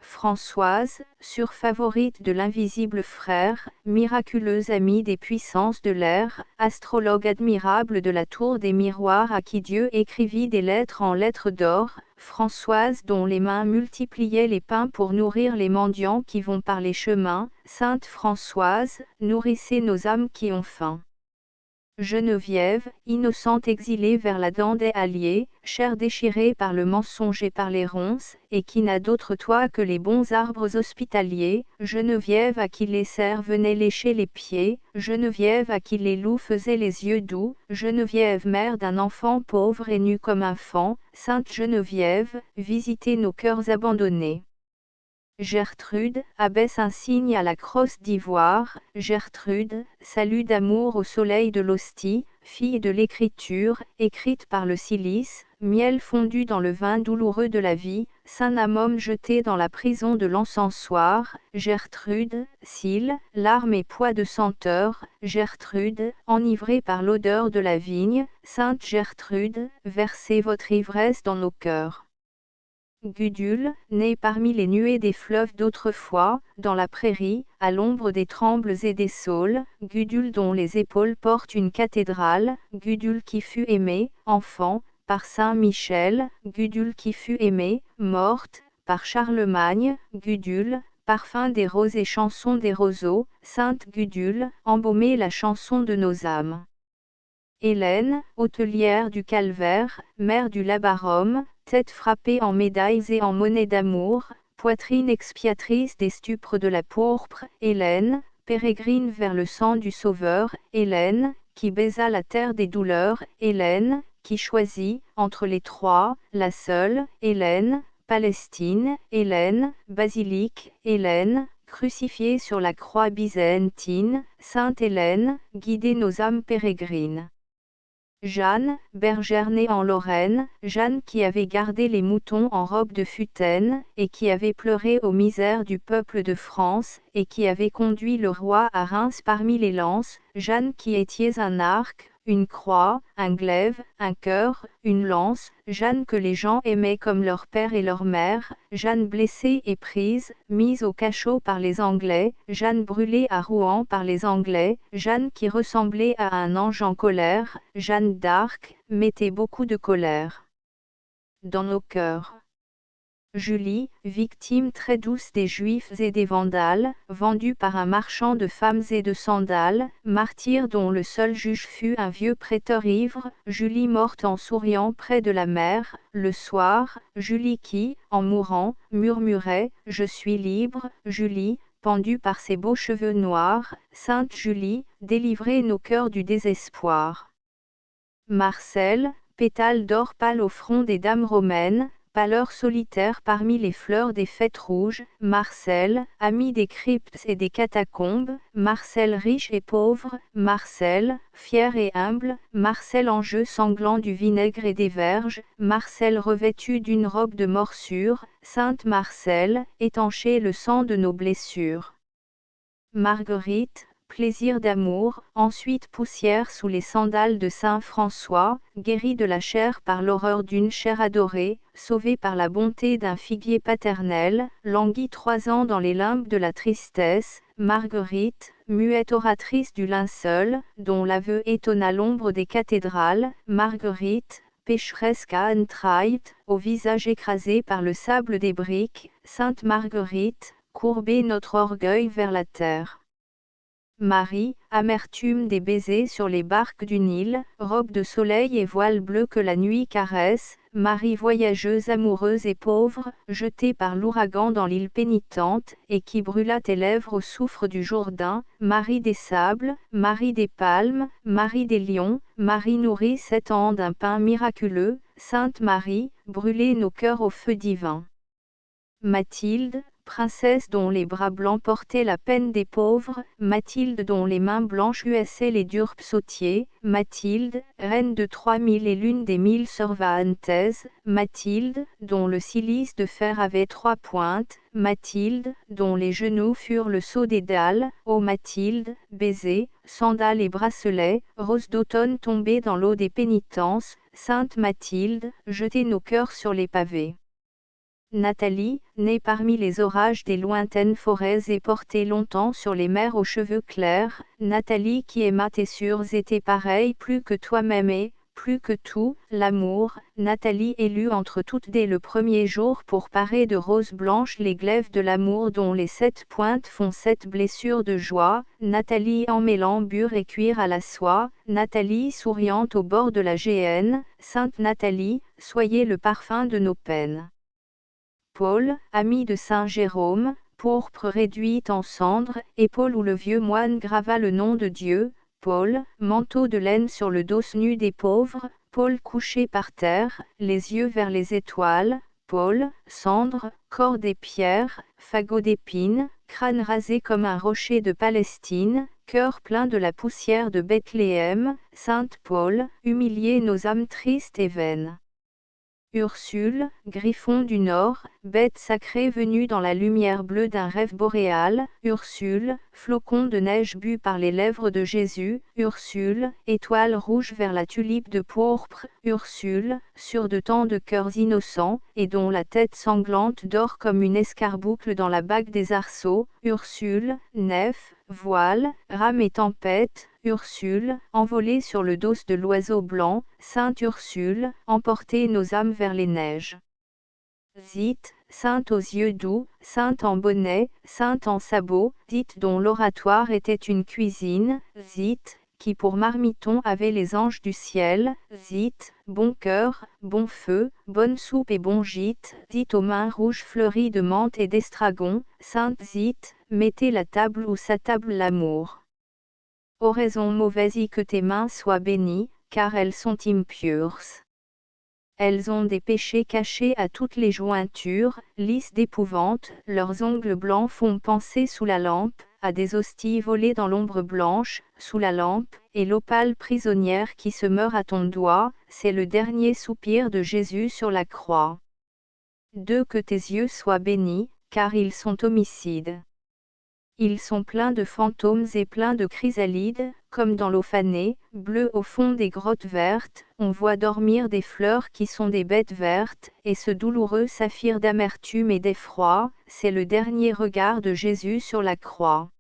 S1: Françoise, surfavorite de l'invisible frère, miraculeuse amie des puissances de l'air, astrologue admirable de la tour des miroirs à qui Dieu écrivit des lettres en lettres d'or, Françoise dont les mains multipliaient les pains pour nourrir les mendiants qui vont par les chemins, Sainte Françoise, nourrissez nos âmes qui ont faim. Geneviève, innocente exilée vers la Dandée alliée, chair déchirée par le mensonge et par les ronces, et qui n'a d'autre toit que les bons arbres hospitaliers, Geneviève à qui les cerfs venaient lécher les pieds, Geneviève à qui les loups faisaient les yeux doux, Geneviève mère d'un enfant pauvre et nu comme un faon, Sainte Geneviève, visitez nos cœurs abandonnés. Gertrude, abaisse un signe à la crosse d'ivoire, Gertrude, salut d'amour au soleil de l'hostie, fille de l'écriture, écrite par le cilice, miel fondu dans le vin douloureux de la vie, Saint-Namome jeté dans la prison de l'encensoir, Gertrude, cils, larmes et poids de senteur, Gertrude, enivrée par l'odeur de la vigne, Sainte Gertrude, versez votre ivresse dans nos cœurs. Gudule, née parmi les nuées des fleuves d'autrefois, dans la prairie, à l'ombre des trembles et des saules, Gudule dont les épaules portent une cathédrale, Gudule qui fut aimée, enfant, par Saint Michel, Gudule qui fut aimée, morte, par Charlemagne, Gudule, parfum des roses et chanson des roseaux, Sainte Gudule, embaumez la chanson de nos âmes. Hélène, hôtelière du Calvaire, mère du Labarum, tête frappée en médailles et en monnaie d'amour, poitrine expiatrice des stupres de la pourpre, Hélène, pérégrine vers le sang du Sauveur, Hélène, qui baisa la terre des douleurs, Hélène, qui choisit, entre les trois, la seule, Hélène, Palestine, Hélène, basilique, Hélène, crucifiée sur la croix byzantine, Sainte Hélène, guidez nos âmes pérégrines. Jeanne, bergère née en Lorraine, Jeanne qui avait gardé les moutons en robe de futaine, et qui avait pleuré aux misères du peuple de France, et qui avait conduit le roi à Reims parmi les lances, Jeanne qui étiez un arc, une croix, un glaive, un cœur, une lance, Jeanne que les gens aimaient comme leur père et leur mère, Jeanne blessée et prise, mise au cachot par les Anglais, Jeanne brûlée à Rouen par les Anglais, Jeanne qui ressemblait à un ange en colère, Jeanne d'Arc, mettez beaucoup de colère dans nos cœurs. Julie, victime très douce des Juifs et des Vandales, vendue par un marchand de femmes et de sandales, martyr dont le seul juge fut un vieux prêteur ivre, Julie morte en souriant près de la mer, le soir, Julie qui, en mourant, murmurait « Je suis libre », Julie, pendue par ses beaux cheveux noirs, Sainte Julie, délivrez nos cœurs du désespoir. Marcel, pétale d'or pâle au front des dames romaines, pâleur solitaire parmi les fleurs des fêtes rouges, Marcel, ami des cryptes et des catacombes, Marcel riche et pauvre, Marcel, fier et humble, Marcel enjeu sanglant du vinaigre et des verges, Marcel revêtu d'une robe de morsure, Sainte Marcel, étanchez le sang de nos blessures. Marguerite, plaisir d'amour, ensuite poussière sous les sandales de Saint François, guérie de la chair par l'horreur d'une chair adorée, sauvée par la bonté d'un figuier paternel, languie 3 ans dans les limbes de la tristesse, Marguerite, muette oratrice du linceul, dont l'aveu étonna l'ombre des cathédrales, Marguerite, pécheresse qu'à entrailles, au visage écrasé par le sable des briques, Sainte Marguerite, courbez notre orgueil vers la terre. Marie, amertume des baisers sur les barques du Nil, robe de soleil et voile bleu que la nuit caresse, Marie voyageuse amoureuse et pauvre, jetée par l'ouragan dans l'île pénitente, et qui brûla tes lèvres au soufre du Jourdain, Marie des sables, Marie des palmes, Marie des lions, Marie nourrit 7 ans d'un pain miraculeux, Sainte Marie, brûlez nos cœurs au feu divin. Mathilde, princesse dont les bras blancs portaient la peine des pauvres, Mathilde dont les mains blanches huassaient les durs psautiers, Mathilde, reine de 3001 des 1000 Cervantes, Mathilde, dont le cilice de fer avait 3 pointes, Mathilde, dont les genoux furent le sceau des dalles, ô Mathilde, baisers, sandales et bracelets, rose d'automne tombée dans l'eau des pénitences, Sainte Mathilde, jetez nos cœurs sur les pavés. Nathalie, née parmi les orages des lointaines forêts et portée longtemps sur les mers aux cheveux clairs, Nathalie qui aima tes sûrs et tes pareils plus que toi-même et, plus que tout, l'amour, Nathalie élue entre toutes dès le premier jour pour parer de roses blanches les glaives de l'amour dont les 7 pointes font 7 blessures de joie, Nathalie emmêlant bure et cuir à la soie, Nathalie souriante au bord de la Géhenne, Sainte Nathalie, soyez le parfum de nos peines. Paul, ami de saint Jérôme, pourpre réduite en cendres, épaule où le vieux moine grava le nom de Dieu, Paul, manteau de laine sur le dos nu des pauvres, Paul couché par terre, les yeux vers les étoiles, Paul, cendre, corps des pierres, fagot d'épines, crâne rasé comme un rocher de Palestine, cœur plein de la poussière de Bethléem, Sainte Paul, humiliez nos âmes tristes et vaines. Ursule, griffon du Nord, bête sacrée venue dans la lumière bleue d'un rêve boréal, Ursule, flocon de neige bu par les lèvres de Jésus, Ursule, étoile rouge vers la tulipe de pourpre, Ursule, sur de tant de cœurs innocents, et dont la tête sanglante dort comme une escarboucle dans la bague des arceaux, Ursule, nef, voile, rame et tempête, Ursule, envolée sur le dos de l'oiseau blanc, Sainte Ursule, emportez nos âmes vers les neiges. Zite, sainte aux yeux doux, sainte en bonnet, sainte en sabots, Zite dont l'oratoire était une cuisine, Zite, qui pour marmiton avait les anges du ciel, Zite, bon cœur, bon feu, bonne soupe et bon gîte, Zite aux mains rouges fleuries de menthe et d'estragon, Sainte Zite, mettez la table où s'attable l'amour. Oraison mauvaise que tes mains soient bénies, car elles sont impures. Elles ont des péchés cachés à toutes les jointures, lisses d'épouvante, leurs ongles blancs font penser sous la lampe, à des hosties volées dans l'ombre blanche, sous la lampe, et l'opale prisonnière qui se meurt à ton doigt, c'est le dernier soupir de Jésus sur la croix. 2. Que tes yeux soient bénis, car ils sont homicides. Ils sont pleins de fantômes et pleins de chrysalides, comme dans l'eau fanée, bleue au fond des grottes vertes, on voit dormir des fleurs qui sont des bêtes vertes, et ce douloureux saphir d'amertume et d'effroi, c'est le dernier regard de Jésus sur la croix.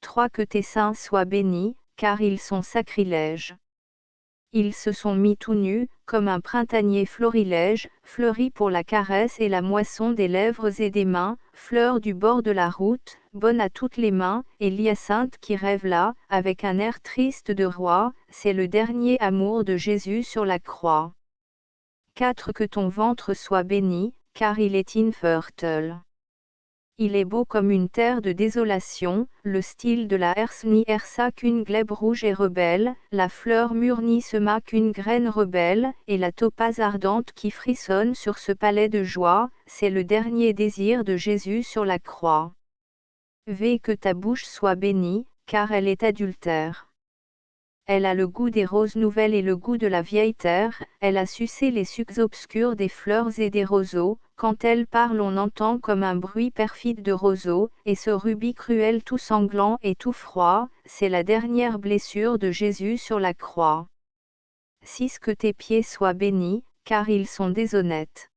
S1: 3. Que tes seins soient bénis, car ils sont sacrilèges. Ils se sont mis tout nus, comme un printanier florilège, fleuri pour la caresse et la moisson des lèvres et des mains, fleurs du bord de la route, bonne à toutes les mains, et l'hyacinthe qui rêve là, avec un air triste de roi, c'est le dernier amour de Jésus sur la croix. 4. Que ton ventre soit béni, car il est infertile. Il est beau comme une terre de désolation, le style de la herse n'y hersa qu'une glèbe rouge et rebelle, la fleur mûre n'y sema qu'une graine rebelle, et la topaze ardente qui frissonne sur ce palais de joie, c'est le dernier désir de Jésus sur la croix. V. Que ta bouche soit bénie, car elle est adultère. Elle a le goût des roses nouvelles et le goût de la vieille terre, elle a sucé les sucs obscurs des fleurs et des roseaux, quand elle parle on entend comme un bruit perfide de roseaux, et ce rubis cruel tout sanglant et tout froid, c'est la dernière blessure de Jésus sur la croix. 6. Que tes pieds soient bénis, car ils sont déshonnêtes.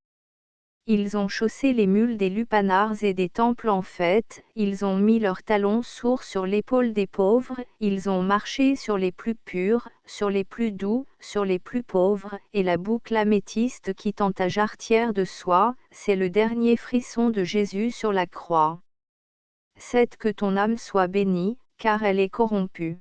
S1: Ils ont chaussé les mules des lupanards et des temples en fête, ils ont mis leurs talons sourds sur l'épaule des pauvres, ils ont marché sur les plus purs, sur les plus doux, sur les plus pauvres, et la boucle améthyste qui tend ta jarretière de soie, c'est le dernier frisson de Jésus sur la croix. 7. Que ton âme soit bénie, car elle est corrompue.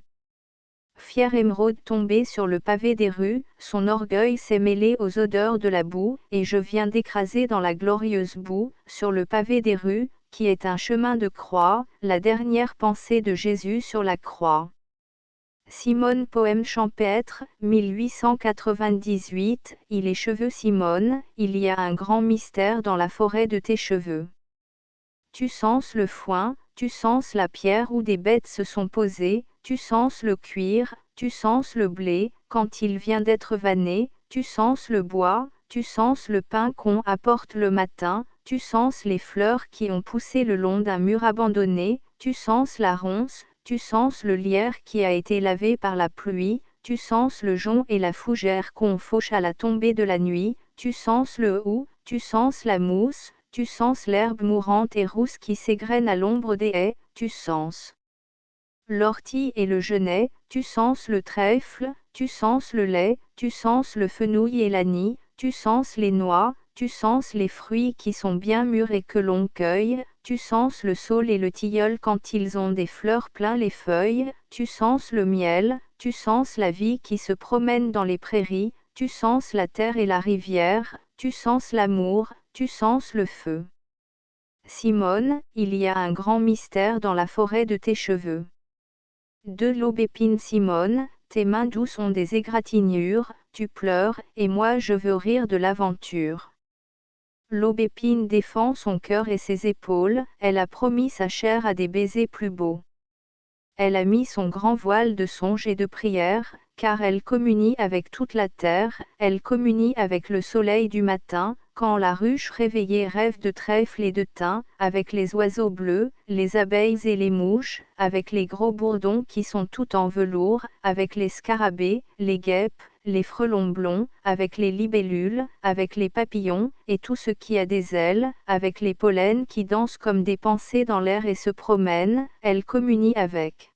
S1: Fière émeraude tombée sur le pavé des rues, son orgueil s'est mêlé aux odeurs de la boue, et je viens d'écraser dans la glorieuse boue, sur le pavé des rues, qui est un chemin de croix, la dernière pensée de Jésus sur la croix. Simone poème champêtre, 1898, il est cheveux Simone, il y a un grand mystère dans la forêt de tes cheveux. Tu sens le foin, tu sens la pierre où des bêtes se sont posées, tu sens le cuir, tu sens le blé, quand il vient d'être vanné, tu sens le bois, tu sens le pain qu'on apporte le matin, tu sens les fleurs qui ont poussé le long d'un mur abandonné, tu sens la ronce, tu sens le lierre qui a été lavé par la pluie, tu sens le jonc et la fougère qu'on fauche à la tombée de la nuit, tu sens le houx, tu sens la mousse, tu sens l'herbe mourante et rousse qui s'égrène à l'ombre des haies, tu sens l'ortie et le genêt, tu sens le trèfle, tu sens le lait, tu sens le fenouil et l'anis, tu sens les noix, tu sens les fruits qui sont bien mûrs et que l'on cueille, tu sens le saule et le tilleul quand ils ont des fleurs plein les feuilles, tu sens le miel, tu sens la vie qui se promène dans les prairies, tu sens la terre et la rivière, tu sens l'amour, tu sens le feu. Simone, il y a un grand mystère dans la forêt de tes cheveux. De l'aubépine Simone, tes mains douces ont des égratignures, tu pleures, et moi je veux rire de l'aventure. L'aubépine défend son cœur et ses épaules, elle a promis sa chair à des baisers plus beaux. Elle a mis son grand voile de songe et de prière, car elle communie avec toute la terre, elle communie avec le soleil du matin, quand la ruche réveillée rêve de trèfle et de thym, avec les oiseaux bleus, les abeilles et les mouches, avec les gros bourdons qui sont tout en velours, avec les scarabées, les guêpes, les frelons blonds, avec les libellules, avec les papillons, et tout ce qui a des ailes, avec les pollens qui dansent comme des pensées dans l'air et se promènent, elle communie avec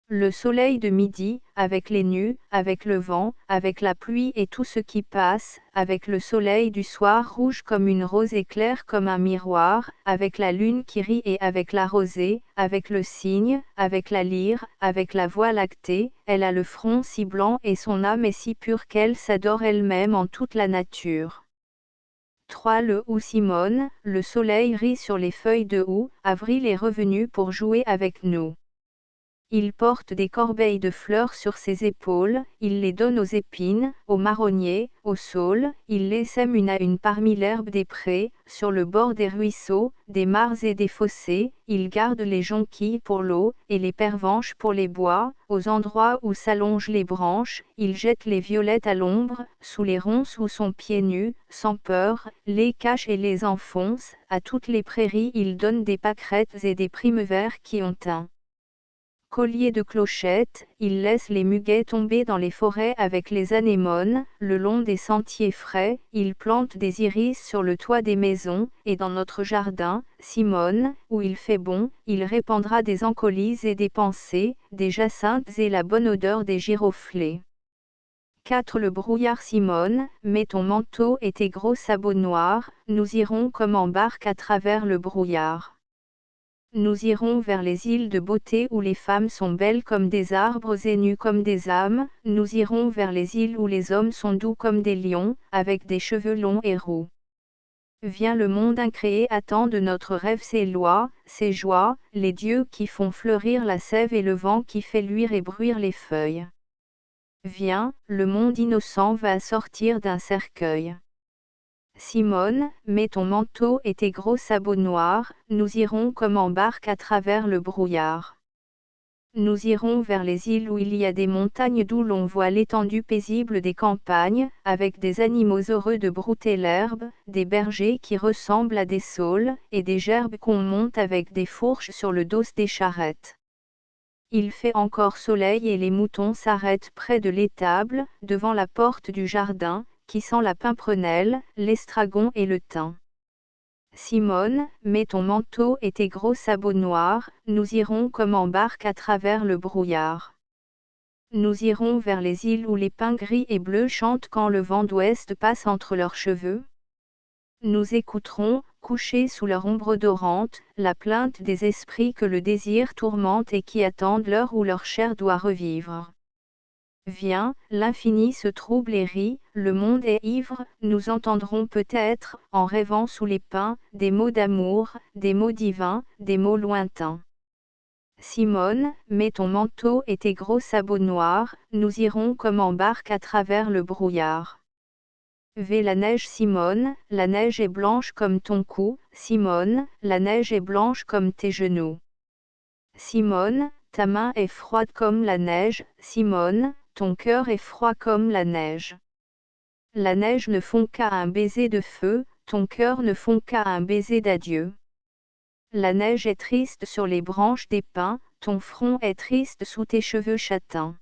S1: le soleil de midi, avec les nues, avec le vent, avec la pluie et tout ce qui passe, avec le soleil du soir rouge comme une rose et clair comme un miroir, avec la lune qui rit et avec la rosée, avec le cygne, avec la lyre, avec la voie lactée, elle a le front si blanc et son âme est si pure qu'elle s'adore elle-même en toute la nature. 3. Le houx Simone, le soleil rit sur les feuilles de houx, avril est revenu pour jouer avec nous. Il porte des corbeilles de fleurs sur ses épaules, il les donne aux épines, aux marronniers, aux saules, il les sème une à une parmi l'herbe des prés, sur le bord des ruisseaux, des mares et des fossés, il garde les jonquilles pour l'eau, et les pervenches pour les bois, aux endroits où s'allongent les branches, il jette les violettes à l'ombre, sous les ronces où sont pieds nus, sans peur, les cache et les enfonce, à toutes les prairies il donne des pâquerettes et des primevères qui ont un collier de clochettes, il laisse les muguets tomber dans les forêts avec les anémones, le long des sentiers frais, il plante des iris sur le toit des maisons, et dans notre jardin, Simone, où il fait bon, il répandra des ancolises et des pensées, des jacinthes et la bonne odeur des giroflées. 4. Le brouillard Simone, mets ton manteau et tes gros sabots noirs, nous irons comme en barque à travers le brouillard. Nous irons vers les îles de beauté où les femmes sont belles comme des arbres et nues comme des âmes, nous irons vers les îles où les hommes sont doux comme des lions, avec des cheveux longs et roux. Viens le monde incréé attend de notre rêve ses lois, ses joies, les dieux qui font fleurir la sève et le vent qui fait luire et bruire les feuilles. Viens, le monde innocent va sortir d'un cercueil. Simone, mets ton manteau et tes gros sabots noirs, nous irons comme en barque à travers le brouillard. Nous irons vers les îles où il y a des montagnes d'où l'on voit l'étendue paisible des campagnes, avec des animaux heureux de brouter l'herbe, des bergers qui ressemblent à des saules, et des gerbes qu'on monte avec des fourches sur le dos des charrettes. Il fait encore soleil et les moutons s'arrêtent près de l'étable, devant la porte du jardin, qui sent la pimprenelle, l'estragon et le thym. Simone, mets ton manteau et tes gros sabots noirs, nous irons comme en barque à travers le brouillard. Nous irons vers les îles où les pins gris et bleus chantent quand le vent d'ouest passe entre leurs cheveux. Nous écouterons, couchés sous leur ombre odorante, la plainte des esprits que le désir tourmente et qui attendent l'heure où leur chair doit revivre. Viens, l'infini se trouble et rit, le monde est ivre, nous entendrons peut-être, en rêvant sous les pins, des mots d'amour, des mots divins, des mots lointains. Simone, mets ton manteau et tes gros sabots noirs, nous irons comme en barque à travers le brouillard. La neige Simone, la neige est blanche comme ton cou, Simone, la neige est blanche comme tes genoux. Simone, ta main est froide comme la neige, Simone, ton cœur est froid comme la neige. La neige ne fond qu'à un baiser de feu, ton cœur ne fond qu'à un baiser d'adieu. La neige est triste sur les branches des pins, ton front est triste sous tes cheveux châtains.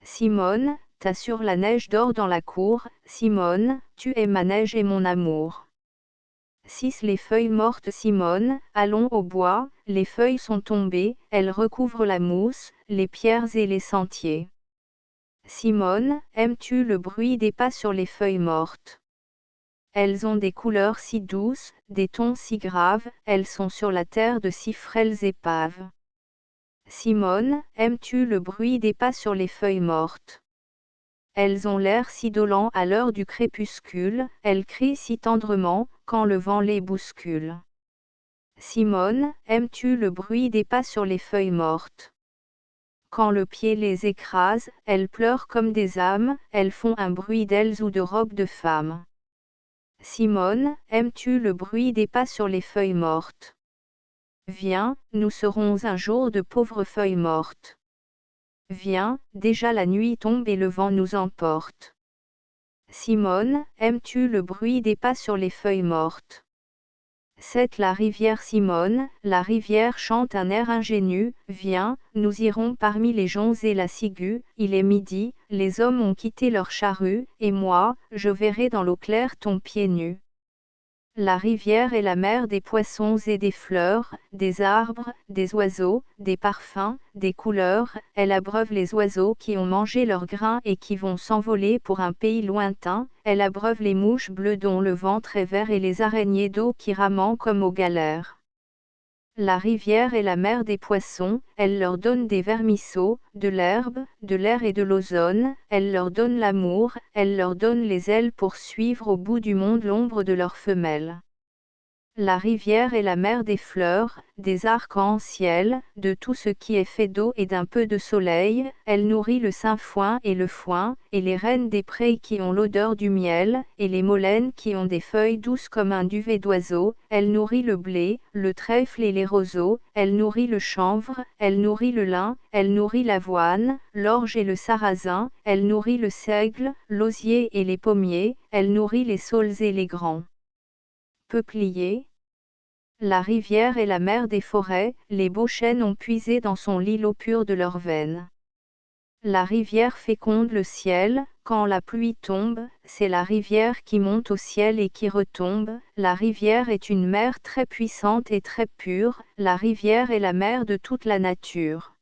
S1: Simone, ta sur la neige dort dans la cour, Simone, tu es ma neige et mon amour. 6. Les feuilles mortes Simone, allons au bois, les feuilles sont tombées, elles recouvrent la mousse, les pierres et les sentiers. Simone, aimes-tu le bruit des pas sur les feuilles mortes? Elles ont des couleurs si douces, des tons si graves, elles sont sur la terre de si frêles épaves. Simone, aimes-tu le bruit des pas sur les feuilles mortes? Elles ont l'air si dolents à l'heure du crépuscule, elles crient si tendrement, quand le vent les bouscule. Simone, aimes-tu le bruit des pas sur les feuilles mortes? Quand le pied les écrase, elles pleurent comme des âmes, elles font un bruit d'ailes ou de robes de femmes. Simone, aimes-tu le bruit des pas sur les feuilles mortes? Viens, nous serons un jour de pauvres feuilles mortes. Viens, déjà la nuit tombe et le vent nous emporte. Simone, aimes-tu le bruit des pas sur les feuilles mortes? 7. La rivière Simone, la rivière chante un air ingénu, viens, nous irons parmi les joncs et la ciguë, il est midi, les hommes ont quitté leur charrue, et moi, je verrai dans l'eau claire ton pied nu. La rivière est la mer des poissons et des fleurs, des arbres, des oiseaux, des parfums, des couleurs, elle abreuve les oiseaux qui ont mangé leurs grains et qui vont s'envoler pour un pays lointain, elle abreuve les mouches bleues dont le ventre est vert et les araignées d'eau qui rament comme aux galères. La rivière est la mer des poissons, elle leur donne des vermisseaux, de l'herbe, de l'air et de l'ozone, elle leur donne l'amour, elle leur donne les ailes pour suivre au bout du monde l'ombre de leurs femelles. La rivière est la mer des fleurs, des arcs-en-ciel, de tout ce qui est fait d'eau et d'un peu de soleil, elle nourrit le sainfoin et le foin, et les reines des prés qui ont l'odeur du miel, et les molènes qui ont des feuilles douces comme un duvet d'oiseau, elle nourrit le blé, le trèfle et les roseaux, elle nourrit le chanvre, elle nourrit le lin, elle nourrit l'avoine, l'orge et le sarrasin, elle nourrit le seigle, l'osier et les pommiers, elle nourrit les saules et les grands peupliers. La rivière est la mère des forêts, les beaux chênes ont puisé dans son lit l'eau pure de leurs veines. La rivière féconde le ciel, quand la pluie tombe, c'est la rivière qui monte au ciel et qui retombe, la rivière est une mer très puissante et très pure, la rivière est la mère de toute la nature.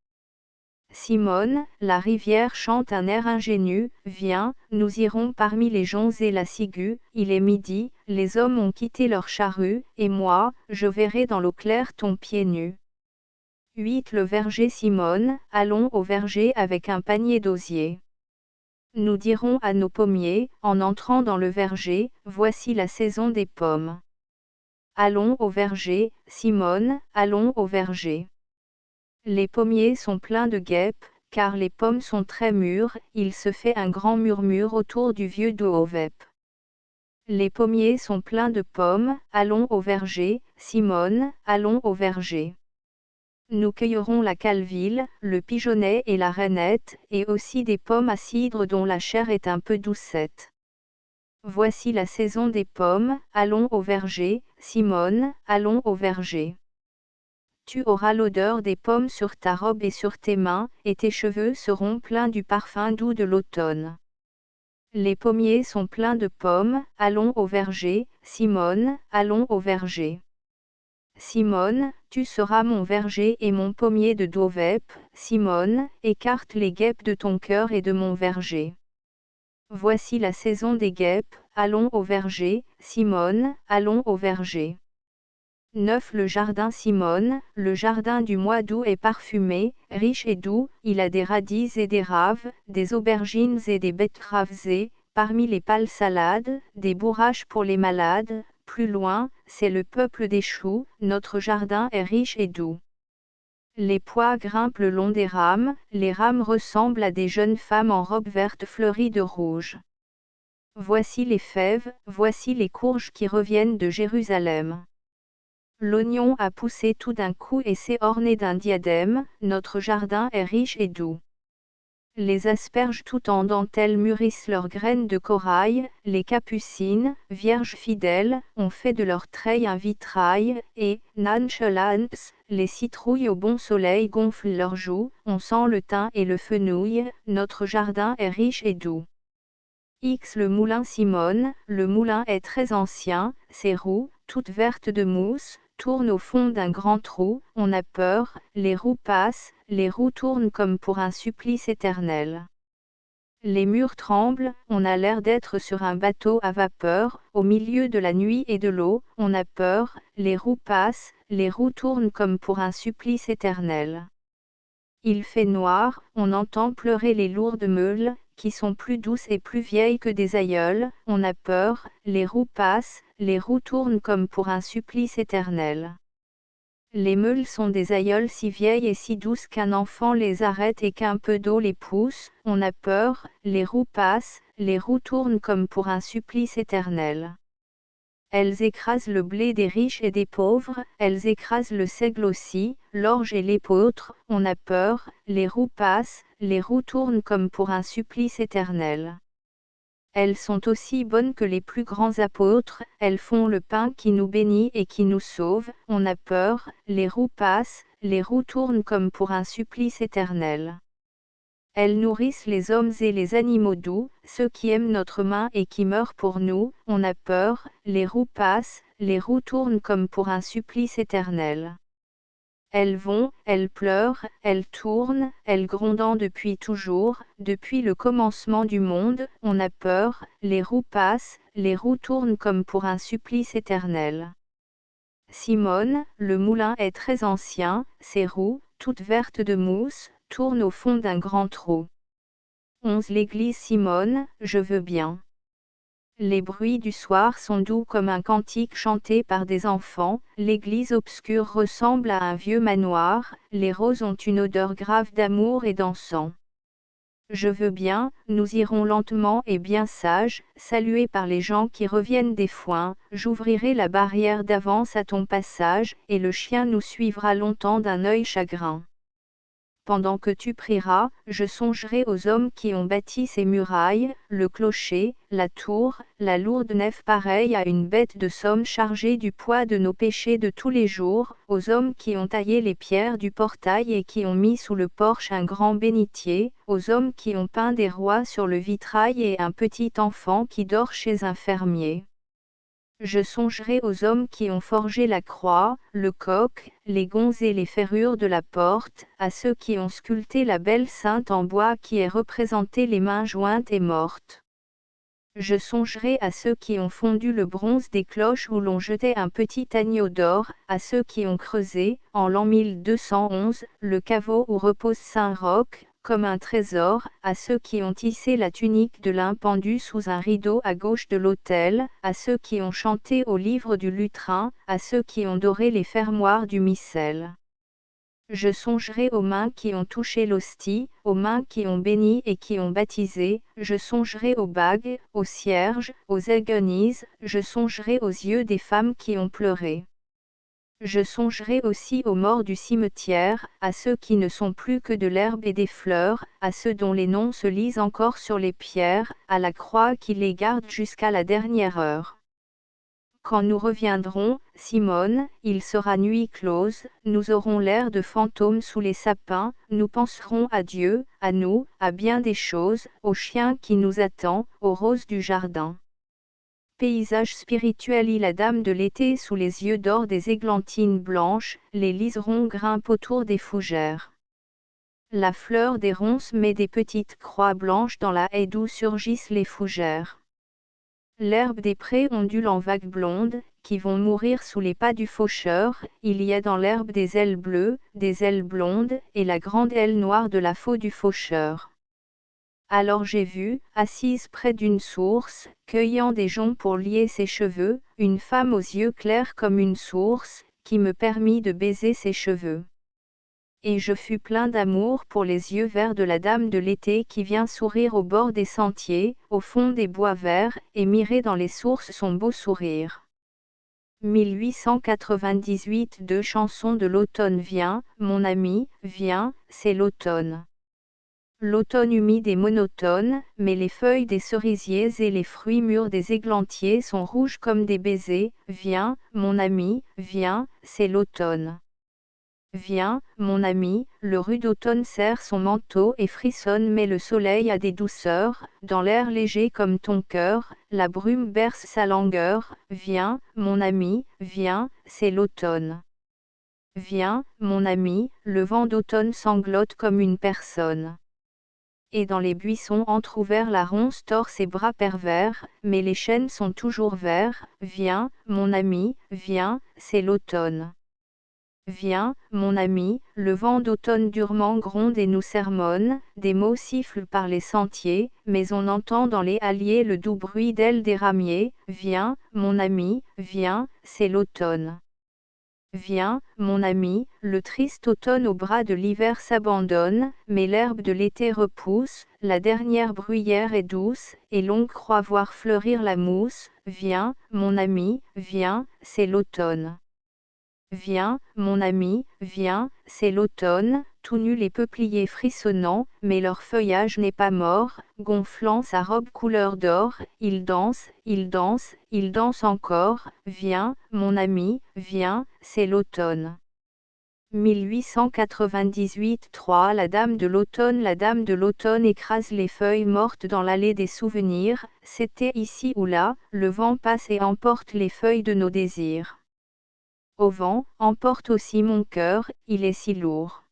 S1: Simone, la rivière chante un air ingénu, viens, nous irons parmi les joncs et la ciguë, il est midi, les hommes ont quitté leur charrue, et moi, je verrai dans l'eau claire ton pied nu. 8. Le verger Simone, allons au verger avec un panier d'osier. Nous dirons à nos pommiers, en entrant dans le verger, voici la saison des pommes. Allons au verger, Simone, allons au verger. Les pommiers sont pleins de guêpes, car les pommes sont très mûres, il se fait un grand murmure autour du vieux Doovep. Les pommiers sont pleins de pommes, allons au verger, Simone, allons au verger. Nous cueillerons la calville, le pigeonnet et la rainette, et aussi des pommes à cidre dont la chair est un peu doucette. Voici la saison des pommes, allons au verger, Simone, allons au verger. Tu auras l'odeur des pommes sur ta robe et sur tes mains, et tes cheveux seront pleins du parfum doux de l'automne. Les pommiers sont pleins de pommes, allons au verger, Simone, allons au verger. Simone, tu seras mon verger et mon pommier de Doovep, Simone, écarte les guêpes de ton cœur et de mon verger. Voici la saison des guêpes, allons au verger, Simone, allons au verger. 9 Le jardin Simone, le jardin du mois d'août est parfumé, riche et doux, il a des radis et des raves, des aubergines et des betteraves et, parmi les pâles salades, des bourraches pour les malades. Plus loin, c'est le peuple des choux, notre jardin est riche et doux. Les pois grimpent le long des rames, les rames ressemblent à des jeunes femmes en robe verte fleurie de rouge. Voici les fèves, voici les courges qui reviennent de Jérusalem. L'oignon a poussé tout d'un coup et s'est orné d'un diadème, notre jardin est riche et doux. Les asperges tout en dentelle mûrissent leurs graines de corail, les capucines, vierges fidèles, ont fait de leur treille un vitrail, et, nonchalance, les citrouilles au bon soleil gonflent leurs joues, on sent le thym et le fenouil, notre jardin est riche et doux. X Le moulin Simone, le moulin est très ancien, ses roues, toutes vertes de mousse, tournent au fond d'un grand trou, on a peur, les roues passent, les roues tournent comme pour un supplice éternel. Les murs tremblent, on a l'air d'être sur un bateau à vapeur, au milieu de la nuit et de l'eau, on a peur, les roues passent, les roues tournent comme pour un supplice éternel. Il fait noir, on entend pleurer les lourdes meules, qui sont plus douces et plus vieilles que des aïeules, on a peur, les roues passent, les roues tournent comme pour un supplice éternel. Les meules sont des aïeules si vieilles et si douces qu'un enfant les arrête et qu'un peu d'eau les pousse, on a peur, les roues passent, les roues tournent comme pour un supplice éternel. Elles écrasent le blé des riches et des pauvres, elles écrasent le seigle aussi, l'orge et l'épeautre, on a peur, les roues passent, les roues tournent comme pour un supplice éternel. Elles sont aussi bonnes que les plus grands apôtres, elles font le pain qui nous bénit et qui nous sauve, on a peur, les roues passent, les roues tournent comme pour un supplice éternel. Elles nourrissent les hommes et les animaux doux, ceux qui aiment notre main et qui meurent pour nous, on a peur, les roues passent, les roues tournent comme pour un supplice éternel. Elles vont, elles pleurent, elles tournent, elles grondant depuis toujours, depuis le commencement du monde, on a peur, les roues passent, les roues tournent comme pour un supplice éternel. Simone, le moulin est très ancien, ses roues, toutes vertes de mousse, tournent au fond d'un grand trou. 11 L'église Simone, je veux bien. Les bruits du soir sont doux comme un cantique chanté par des enfants, l'église obscure ressemble à un vieux manoir, les roses ont une odeur grave d'amour et d'encens. Je veux bien, nous irons lentement et bien sages, salués par les gens qui reviennent des foins, j'ouvrirai la barrière d'avance à ton passage, et le chien nous suivra longtemps d'un œil chagrin. Pendant que tu prieras, je songerai aux hommes qui ont bâti ces murailles, le clocher, la tour, la lourde nef pareille à une bête de somme chargée du poids de nos péchés de tous les jours, aux hommes qui ont taillé les pierres du portail et qui ont mis sous le porche un grand bénitier, aux hommes qui ont peint des rois sur le vitrail et un petit enfant qui dort chez un fermier. Je songerai aux hommes qui ont forgé la croix, le coq, les gonds et les ferrures de la porte, à ceux qui ont sculpté la belle sainte en bois qui est représentée les mains jointes et mortes. Je songerai à ceux qui ont fondu le bronze des cloches où l'on jetait un petit agneau d'or, à ceux qui ont creusé, en l'an 1211, le caveau où repose Saint-Roch, comme un trésor, à ceux qui ont tissé la tunique de lin pendue sous un rideau à gauche de l'autel, à ceux qui ont chanté au livre du lutrin, à ceux qui ont doré les fermoirs du missel. Je songerai aux mains qui ont touché l'hostie, aux mains qui ont béni et qui ont baptisé, je songerai aux bagues, aux cierges, aux agonies, je songerai aux yeux des femmes qui ont pleuré. Je songerai aussi aux morts du cimetière, à ceux qui ne sont plus que de l'herbe et des fleurs, à ceux dont les noms se lisent encore sur les pierres, à la croix qui les garde jusqu'à la dernière heure. Quand nous reviendrons, Simone, il sera nuit close, nous aurons l'air de fantômes sous les sapins, nous penserons à Dieu, à nous, à bien des choses, au chien qui nous attend, aux roses du jardin. Paysage spirituel. La dame de l'été sous les yeux d'or des églantines blanches, les liserons grimpent autour des fougères. La fleur des ronces met des petites croix blanches dans la haie d'où surgissent les fougères. L'herbe des prés ondule en vagues blondes, qui vont mourir sous les pas du faucheur, il y a dans l'herbe des ailes bleues, des ailes blondes, et la grande aile noire de la faux du faucheur. Alors j'ai vu, assise près d'une source, cueillant des joncs pour lier ses cheveux, une femme aux yeux clairs comme une source, qui me permit de baiser ses cheveux. Et je fus plein d'amour pour les yeux verts de la dame de l'été qui vient sourire au bord des sentiers, au fond des bois verts, et mirer dans les sources son beau sourire. 1898 Deux chansons de l'automne. Viens, mon ami, viens, c'est l'automne. L'automne humide et monotone, mais les feuilles des cerisiers et les fruits mûrs des églantiers sont rouges comme des baisers. Viens, mon ami, viens, c'est l'automne. Viens, mon ami, le rude automne serre son manteau et frissonne, mais le soleil a des douceurs, dans l'air léger comme ton cœur, la brume berce sa langueur. Viens, mon ami, viens, c'est l'automne. Viens, mon ami, le vent d'automne sanglote comme une personne. Et dans les buissons entr'ouverts la ronce tord ses bras pervers, mais les chênes sont toujours verts. Viens, mon ami, viens, c'est l'automne. Viens, mon ami, le vent d'automne durement gronde et nous sermonne, des mots sifflent par les sentiers, mais on entend dans les halliers le doux bruit d'ailes des ramiers. Viens, mon ami, viens, c'est l'automne. Viens, mon ami, le triste automne au bras de l'hiver s'abandonne, mais l'herbe de l'été repousse, la dernière bruyère est douce, et l'on croit voir fleurir la mousse. Viens, mon ami, viens, c'est l'automne. Viens, mon ami, viens, c'est l'automne, tout nus les peupliers frissonnants, mais leur feuillage n'est pas mort, gonflant sa robe couleur d'or, il danse, il danse, il danse encore. Viens, mon ami, viens, c'est l'automne. 1898-3 La dame de l'automne. La dame de l'automne écrase les feuilles mortes dans l'allée des souvenirs, c'était ici ou là, le vent passe et emporte les feuilles de nos désirs. Au vent, emporte aussi mon cœur, il est si lourd.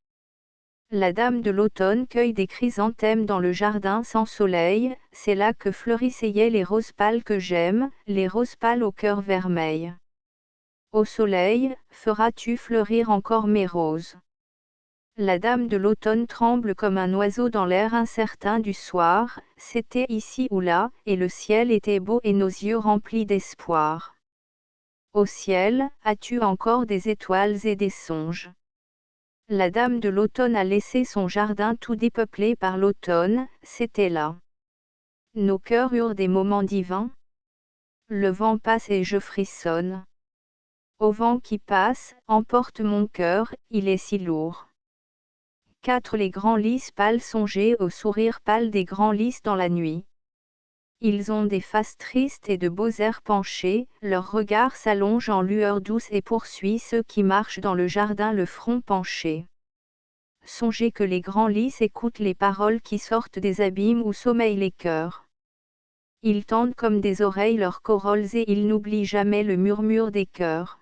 S1: La dame de l'automne cueille des chrysanthèmes dans le jardin sans soleil, c'est là que fleurissaient les roses pâles que j'aime, les roses pâles au cœur vermeil. Au soleil, feras-tu fleurir encore mes roses? La dame de l'automne tremble comme un oiseau dans l'air incertain du soir, c'était ici ou là, et le ciel était beau et nos yeux remplis d'espoir. Au ciel, as-tu encore des étoiles et des songes? La dame de l'automne a laissé son jardin tout dépeuplé par l'automne, c'était là. Nos cœurs eurent des moments divins. Le vent passe et je frissonne. Au vent qui passe, emporte mon cœur, il est si lourd. 4 Les grands lys pâles. Songez au sourire pâle des grands lys dans la nuit. Ils ont des faces tristes et de beaux airs penchés, leur regard s'allonge en lueur douce et poursuit ceux qui marchent dans le jardin le front penché. Songez que les grands lys écoutent les paroles qui sortent des abîmes où sommeillent les cœurs. Ils tendent comme des oreilles leurs corolles et ils n'oublient jamais le murmure des cœurs.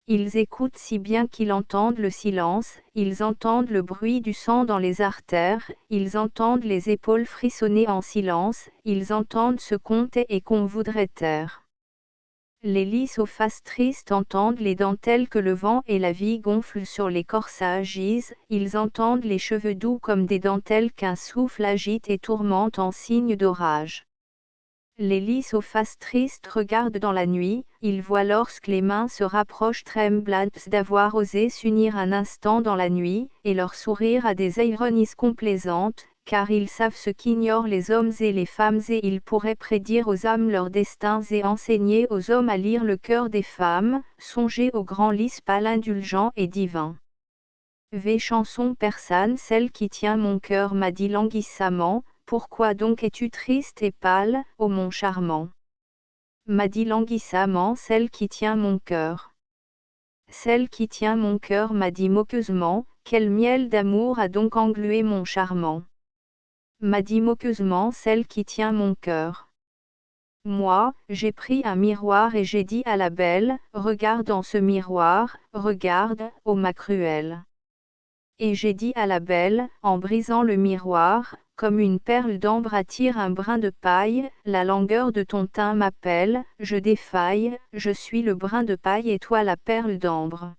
S1: Ils écoutent si bien qu'ils entendent le silence, ils entendent le bruit du sang dans les artères, ils entendent les épaules frissonner en silence, ils entendent ce qu'on tait et qu'on voudrait taire. Les lys aux faces tristes entendent les dentelles que le vent et la vie gonflent sur les corsages gisent, ils entendent les cheveux doux comme des dentelles qu'un souffle agite et tourmente en signe d'orage. Les lys aux faces tristes regardent dans la nuit, ils voient lorsque les mains se rapprochent tremblantes d'avoir osé s'unir un instant dans la nuit, et leur sourire a des ironies complaisantes, car ils savent ce qu'ignorent les hommes et les femmes et ils pourraient prédire aux âmes leurs destins et enseigner aux hommes à lire le cœur des femmes. Songez au grand lys pâle indulgent et divin. V. Chanson persane. Celle qui tient mon cœur m'a dit languissamment, pourquoi donc es-tu triste et pâle, ô mon charmant? M'a dit languissamment celle qui tient mon cœur. Celle qui tient mon cœur m'a dit moqueusement, quel miel d'amour a donc englué mon charmant? M'a dit moqueusement celle qui tient mon cœur. Moi, j'ai pris un miroir et j'ai dit à la belle, regarde dans ce miroir, regarde, ô ma cruelle. Et j'ai dit à la belle, en brisant le miroir, comme une perle d'ambre attire un brin de paille, la langueur de ton teint m'appelle, je défaille, je suis le brin de paille et toi la perle d'ambre.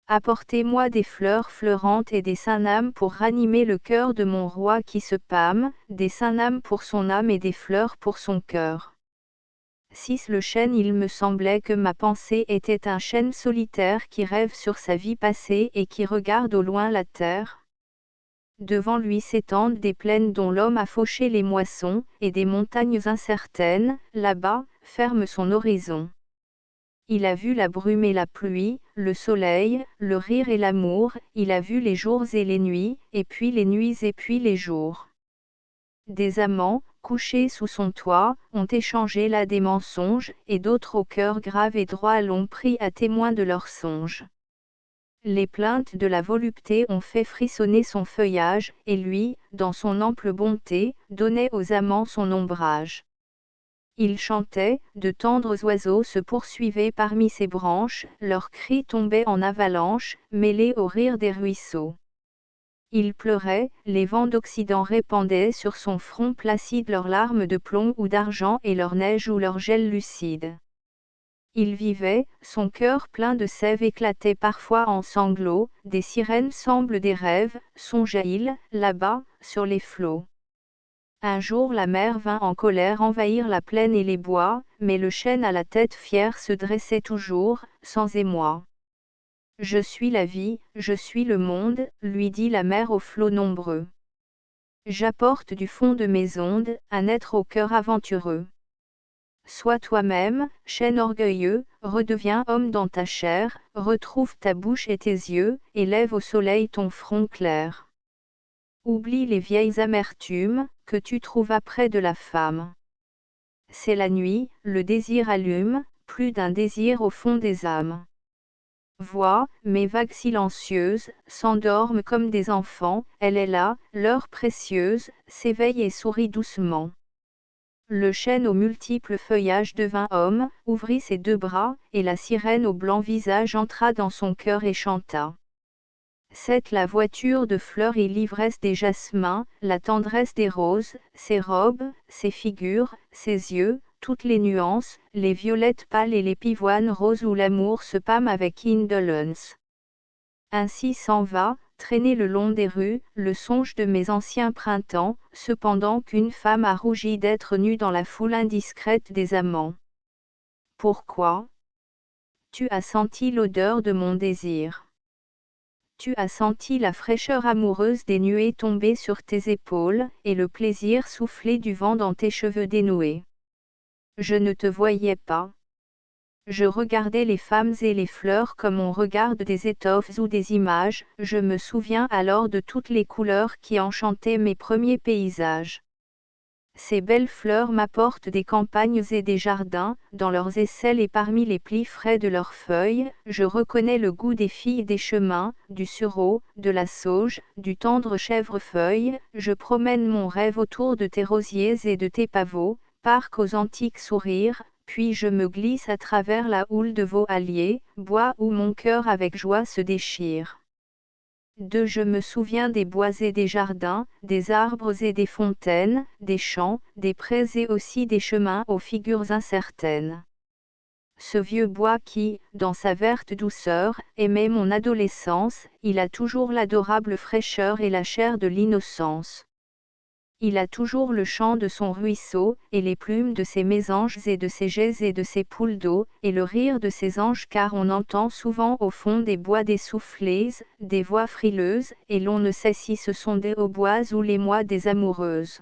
S1: Apportez-moi des fleurs fleurantes et des synnames pour ranimer le cœur de mon roi qui se pâme, des synnames pour son âme et des fleurs pour son cœur. 6. Le chêne. Il me semblait que ma pensée était un chêne solitaire qui rêve sur sa vie passée et qui regarde au loin la terre. Devant lui s'étendent des plaines dont l'homme a fauché les moissons, et des montagnes incertaines, là-bas, ferment son horizon. Il a vu la brume et la pluie, le soleil, le rire et l'amour, il a vu les jours et les nuits, et puis les nuits et puis les jours. Des amants, couchés sous son toit, ont échangé là des mensonges, et d'autres au cœur grave et droit l'ont pris à témoin de leurs songes. Les plaintes de la volupté ont fait frissonner son feuillage, et lui, dans son ample bonté, donnait aux amants son ombrage. Il chantait, de tendres oiseaux se poursuivaient parmi ses branches, leurs cris tombaient en avalanche, mêlés au rire des ruisseaux. Il pleurait, les vents d'Occident répandaient sur son front placide leurs larmes de plomb ou d'argent et leur neige ou leur gel lucide. Il vivait, son cœur plein de sève éclatait parfois en sanglots, des sirènes semblent des rêves, songeait-il, là-bas, sur les flots. Un jour la mer vint en colère envahir la plaine et les bois, mais le chêne à la tête fière se dressait toujours, sans émoi. Je suis la vie, je suis le monde, lui dit la mer aux flots nombreux. J'apporte du fond de mes ondes, un être au cœur aventureux. Sois toi-même, chêne orgueilleux, redeviens homme dans ta chair, retrouve ta bouche et tes yeux, élève au soleil ton front clair. Oublie les vieilles amertumes, que tu trouves près de la femme. C'est la nuit, le désir allume, plus d'un désir au fond des âmes. Vois, mes vagues silencieuses, s'endorment comme des enfants, elle est là, l'heure précieuse, s'éveille et sourit doucement. Le chêne aux multiples feuillages devint homme, ouvrit ses deux bras, et la sirène au blanc visage entra dans son cœur et chanta. 7. La voiture de fleurs et l'ivresse des jasmins, la tendresse des roses, ses robes, ses figures, ses yeux, toutes les nuances, les violettes pâles et les pivoines roses où l'amour se pâme avec indolence. Ainsi s'en va, traîner le long des rues, le songe de mes anciens printemps, cependant qu'une femme a rougi d'être nue dans la foule indiscrète des amants. Pourquoi? Tu as senti l'odeur de mon désir. Tu as senti la fraîcheur amoureuse des nuées tomber sur tes épaules, et le plaisir souffler du vent dans tes cheveux dénoués. Je ne te voyais pas. Je regardais les femmes et les fleurs comme on regarde des étoffes ou des images, je me souviens alors de toutes les couleurs qui enchantaient mes premiers paysages. Ces belles fleurs m'apportent des campagnes et des jardins, dans leurs aisselles et parmi les plis frais de leurs feuilles, je reconnais le goût des filles des chemins, du sureau, de la sauge, du tendre chèvrefeuille, je promène mon rêve autour de tes rosiers et de tes pavots, parc aux antiques sourires, puis je me glisse à travers la houle de vos halliers, bois où mon cœur avec joie se déchire. 2. Je me souviens des bois et des jardins, des arbres et des fontaines, des champs, des prés et aussi des chemins aux figures incertaines. Ce vieux bois qui, dans sa verte douceur, aimait mon adolescence, il a toujours l'adorable fraîcheur et la chair de l'innocence. Il a toujours le chant de son ruisseau, et les plumes de ses mésanges et de ses geais et de ses poules d'eau, et le rire de ses anges car on entend souvent au fond des bois des souffleuses, des voix frileuses, et l'on ne sait si ce sont des hautbois ou les mois des amoureuses.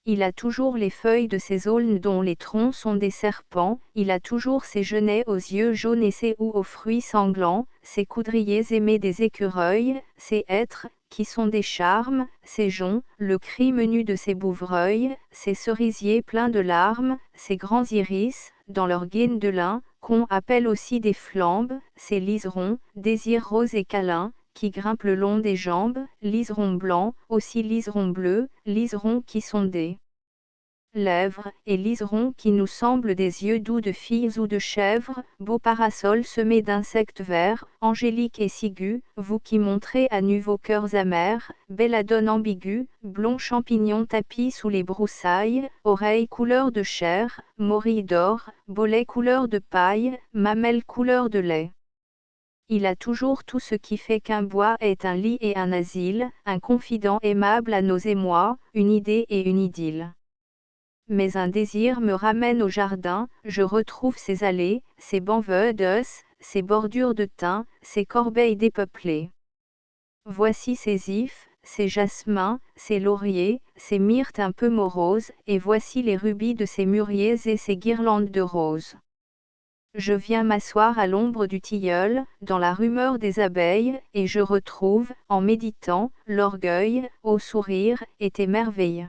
S1: Il a toujours les feuilles de ses aulnes dont les troncs sont des serpents, il a toujours ses genêts aux yeux jaunes et ses houx aux fruits sanglants, ses coudriers aimés des écureuils, ses hêtres, qui sont des charmes, ses joncs, le cri menu de ses bouvreuils, ses cerisiers pleins de larmes, ses grands iris, dans leur gaine de lin, qu'on appelle aussi des flambes, ses liserons, désirs roses et câlins, qui grimpent le long des jambes, liserons blancs, aussi liserons bleus, liserons qui sont des lèvres, et liserons qui nous semblent des yeux doux de filles ou de chèvres, beaux parasols semés d'insectes verts, angéliques et sigus, vous qui montrez à nu vos cœurs amers, belladone ambiguë, blond champignon tapis sous les broussailles, oreilles couleur de chair, morilles d'or, bolets couleur de paille, mamelles couleur de lait. Il a toujours tout ce qui fait qu'un bois est un lit et un asile, un confident aimable à nos émois, une idée et une idylle. Mais un désir me ramène au jardin, je retrouve ses allées, ses bancs d'os, ses bordures de thym, ses corbeilles dépeuplées. Voici ses ifs, ses jasmins, ses lauriers, ses myrtes un peu moroses, et voici les rubis de ses mûriers et ses guirlandes de roses. Je viens m'asseoir à l'ombre du tilleul, dans la rumeur des abeilles, et je retrouve, en méditant, l'orgueil, au sourire, et tes merveilles.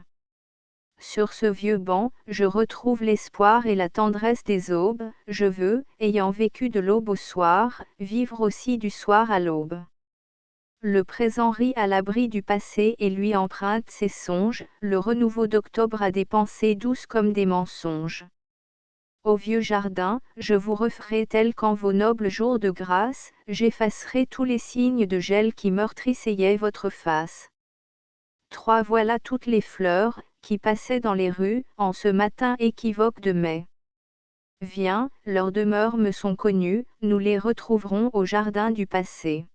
S1: Sur ce vieux banc, je retrouve l'espoir et la tendresse des aubes, je veux, ayant vécu de l'aube au soir, vivre aussi du soir à l'aube. Le présent rit à l'abri du passé et lui emprunte ses songes, le renouveau d'octobre a des pensées douces comme des mensonges. Ô vieux jardin, je vous referai tel qu'en vos nobles jours de grâce, j'effacerai tous les signes de gel qui meurtrissaient votre face. Voilà toutes les fleurs, qui passaient dans les rues, en ce matin équivoque de mai. Viens, leurs demeures me sont connues, nous les retrouverons au jardin du passé.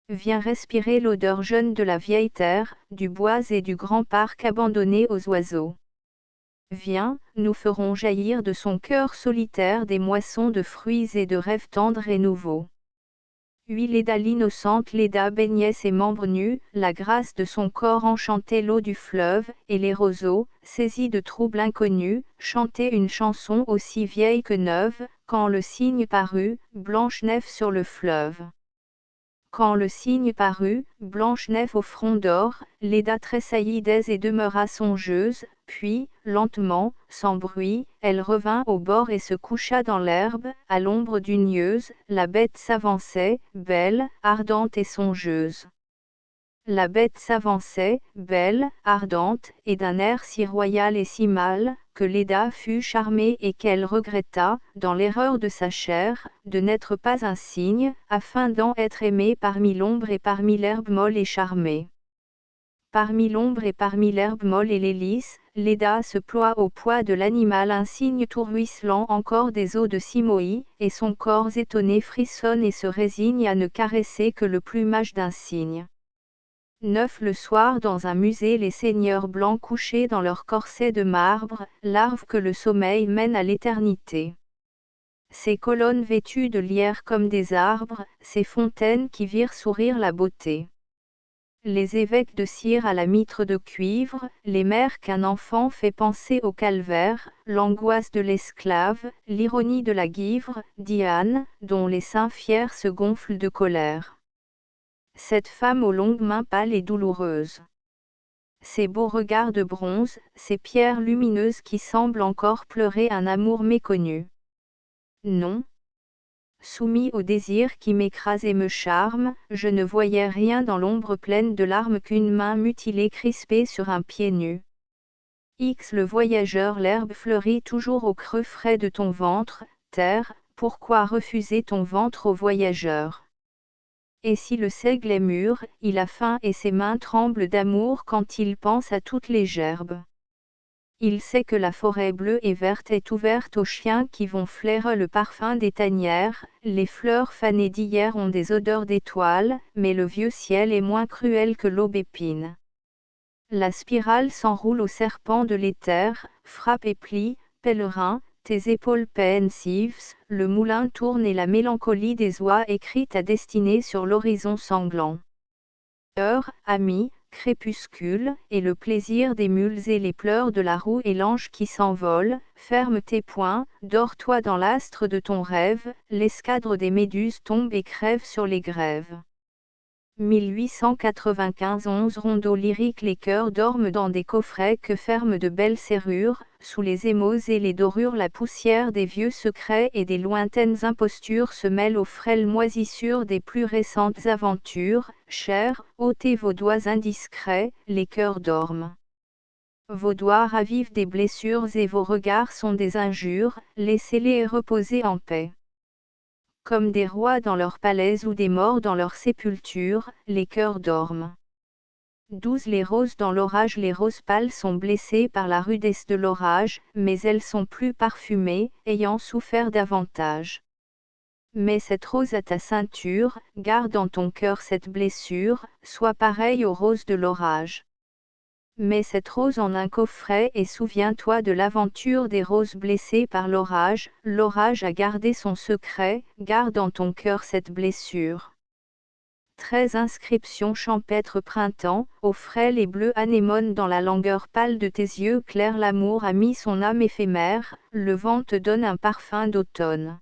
S1: Viens respirer l'odeur jeune de la vieille terre, du bois et du grand parc abandonné aux oiseaux. Viens, nous ferons jaillir de son cœur solitaire des moissons de fruits et de rêves tendres et nouveaux. Oui, Léda l'innocente Léda baignait ses membres nus, la grâce de son corps enchantait l'eau du fleuve, et les roseaux, saisis de troubles inconnus, chantaient une chanson aussi vieille que neuve, quand le cygne parut, Blanche-Neige sur le fleuve. Quand le cygne parut, Blanche-Neige au front d'or, Léda tressaillit d'aise et demeura songeuse, puis, lentement, sans bruit, elle revint au bord et se coucha dans l'herbe, à l'ombre d'une yeuse, la bête s'avançait, belle, ardente et songeuse. La bête s'avançait, belle, ardente, et d'un air si royal et si mâle, que Léda fut charmée et qu'elle regretta, dans l'erreur de sa chair, de n'être pas un cygne, afin d'en être aimée parmi l'ombre et parmi l'herbe molle et charmée. Parmi l'ombre et parmi l'herbe molle et les lys, Léda se ploie au poids de l'animal un cygne tout ruisselant encore des eaux de Simoï, et son corps étonné frissonne et se résigne à ne caresser que le plumage d'un cygne. 9 Le soir dans un musée les seigneurs blancs couchés dans leurs corsets de marbre, larves que le sommeil mène à l'éternité. Ces colonnes vêtues de lierre comme des arbres, ces fontaines qui virent sourire la beauté. Les évêques de cire à la mitre de cuivre, les mères qu'un enfant fait penser au calvaire, l'angoisse de l'esclave, l'ironie de la guivre, Diane, dont les seins fiers se gonflent de colère. Cette femme aux longues mains pâles et douloureuses. Ces beaux regards de bronze, ces pierres lumineuses qui semblent encore pleurer un amour méconnu. Non. Soumis au désir qui m'écrase et me charme, je ne voyais rien dans l'ombre pleine de larmes qu'une main mutilée crispée sur un pied nu. Le voyageur, l'herbe fleurit toujours au creux frais de ton ventre, terre, pourquoi refuser ton ventre au voyageur? Et si le seigle est mûr, il a faim et ses mains tremblent d'amour quand il pense à toutes les gerbes. Il sait que la forêt bleue et verte est ouverte aux chiens qui vont flairer le parfum des tanières, les fleurs fanées d'hier ont des odeurs d'étoiles, mais le vieux ciel est moins cruel que l'aubépine. La spirale s'enroule au serpent de l'éther, frappe et plie, pèlerin, tes épaules pensives, le moulin tourne et la mélancolie des oies écrit ta destinée sur l'horizon sanglant. Heure, ami, crépuscule, et le plaisir des mules et les pleurs de la roue et l'ange qui s'envole, ferme tes poings, dors-toi dans l'astre de ton rêve, l'escadre des méduses tombe et crève sur les grèves. 1895 11 Rondeau lyrique. Les cœurs dorment dans des coffrets que ferment de belles serrures, sous les émaux et les dorures la poussière des vieux secrets et des lointaines impostures se mêle aux frêles moisissures des plus récentes aventures. Chers, ôtez vos doigts indiscrets, les cœurs dorment. Vos doigts ravivent des blessures et vos regards sont des injures, laissez-les reposer en paix. Comme des rois dans leur palais ou des morts dans leur sépulture, les cœurs dorment. 12 Les roses dans l'orage. Les roses pâles sont blessées par la rudesse de l'orage, mais elles sont plus parfumées, ayant souffert davantage. Mets cette rose à ta ceinture, garde en ton cœur cette blessure, sois pareil aux roses de l'orage. Mets cette rose en un coffret et souviens-toi de l'aventure des roses blessées par l'orage. L'orage a gardé son secret, garde en ton cœur cette blessure. 13 Inscription champêtre printemps, au frêle et bleu anémone dans la langueur pâle de tes yeux clairs l'amour a mis son âme éphémère, le vent te donne un parfum d'automne.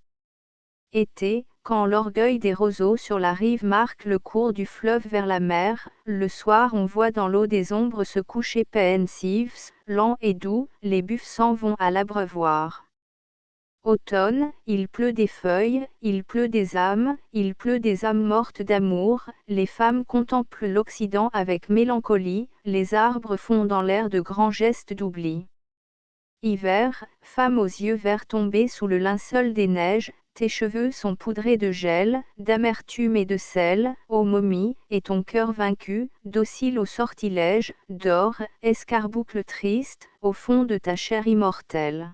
S1: Été, quand l'orgueil des roseaux sur la rive marque le cours du fleuve vers la mer, le soir on voit dans l'eau des ombres se coucher pensives, lents et doux, les buffles s'en vont à l'abreuvoir. Automne, il pleut des feuilles, il pleut des âmes mortes d'amour, les femmes contemplent l'Occident avec mélancolie, les arbres font dans l'air de grands gestes d'oubli. Hiver, femme aux yeux verts tombés sous le linceul des neiges, tes cheveux sont poudrés de gel, d'amertume et de sel, ô momie, et ton cœur vaincu, docile au sortilège, dort, escarboucle triste, au fond de ta chair immortelle.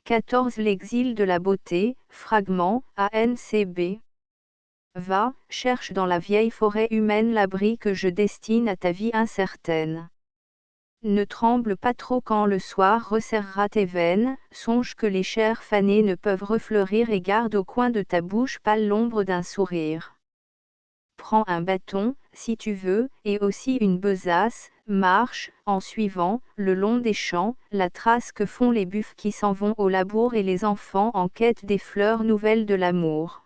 S1: 14 L'exil de la beauté, fragment, ANCB. Va, cherche dans la vieille forêt humaine l'abri que je destine à ta vie incertaine. Ne tremble pas trop quand le soir resserrera tes veines, songe que les chairs fanées ne peuvent refleurir et garde au coin de ta bouche pâle l'ombre d'un sourire. Prends un bâton, si tu veux, et aussi une besace, marche, en suivant, le long des champs, la trace que font les buffles qui s'en vont au labour et les enfants en quête des fleurs nouvelles de l'amour.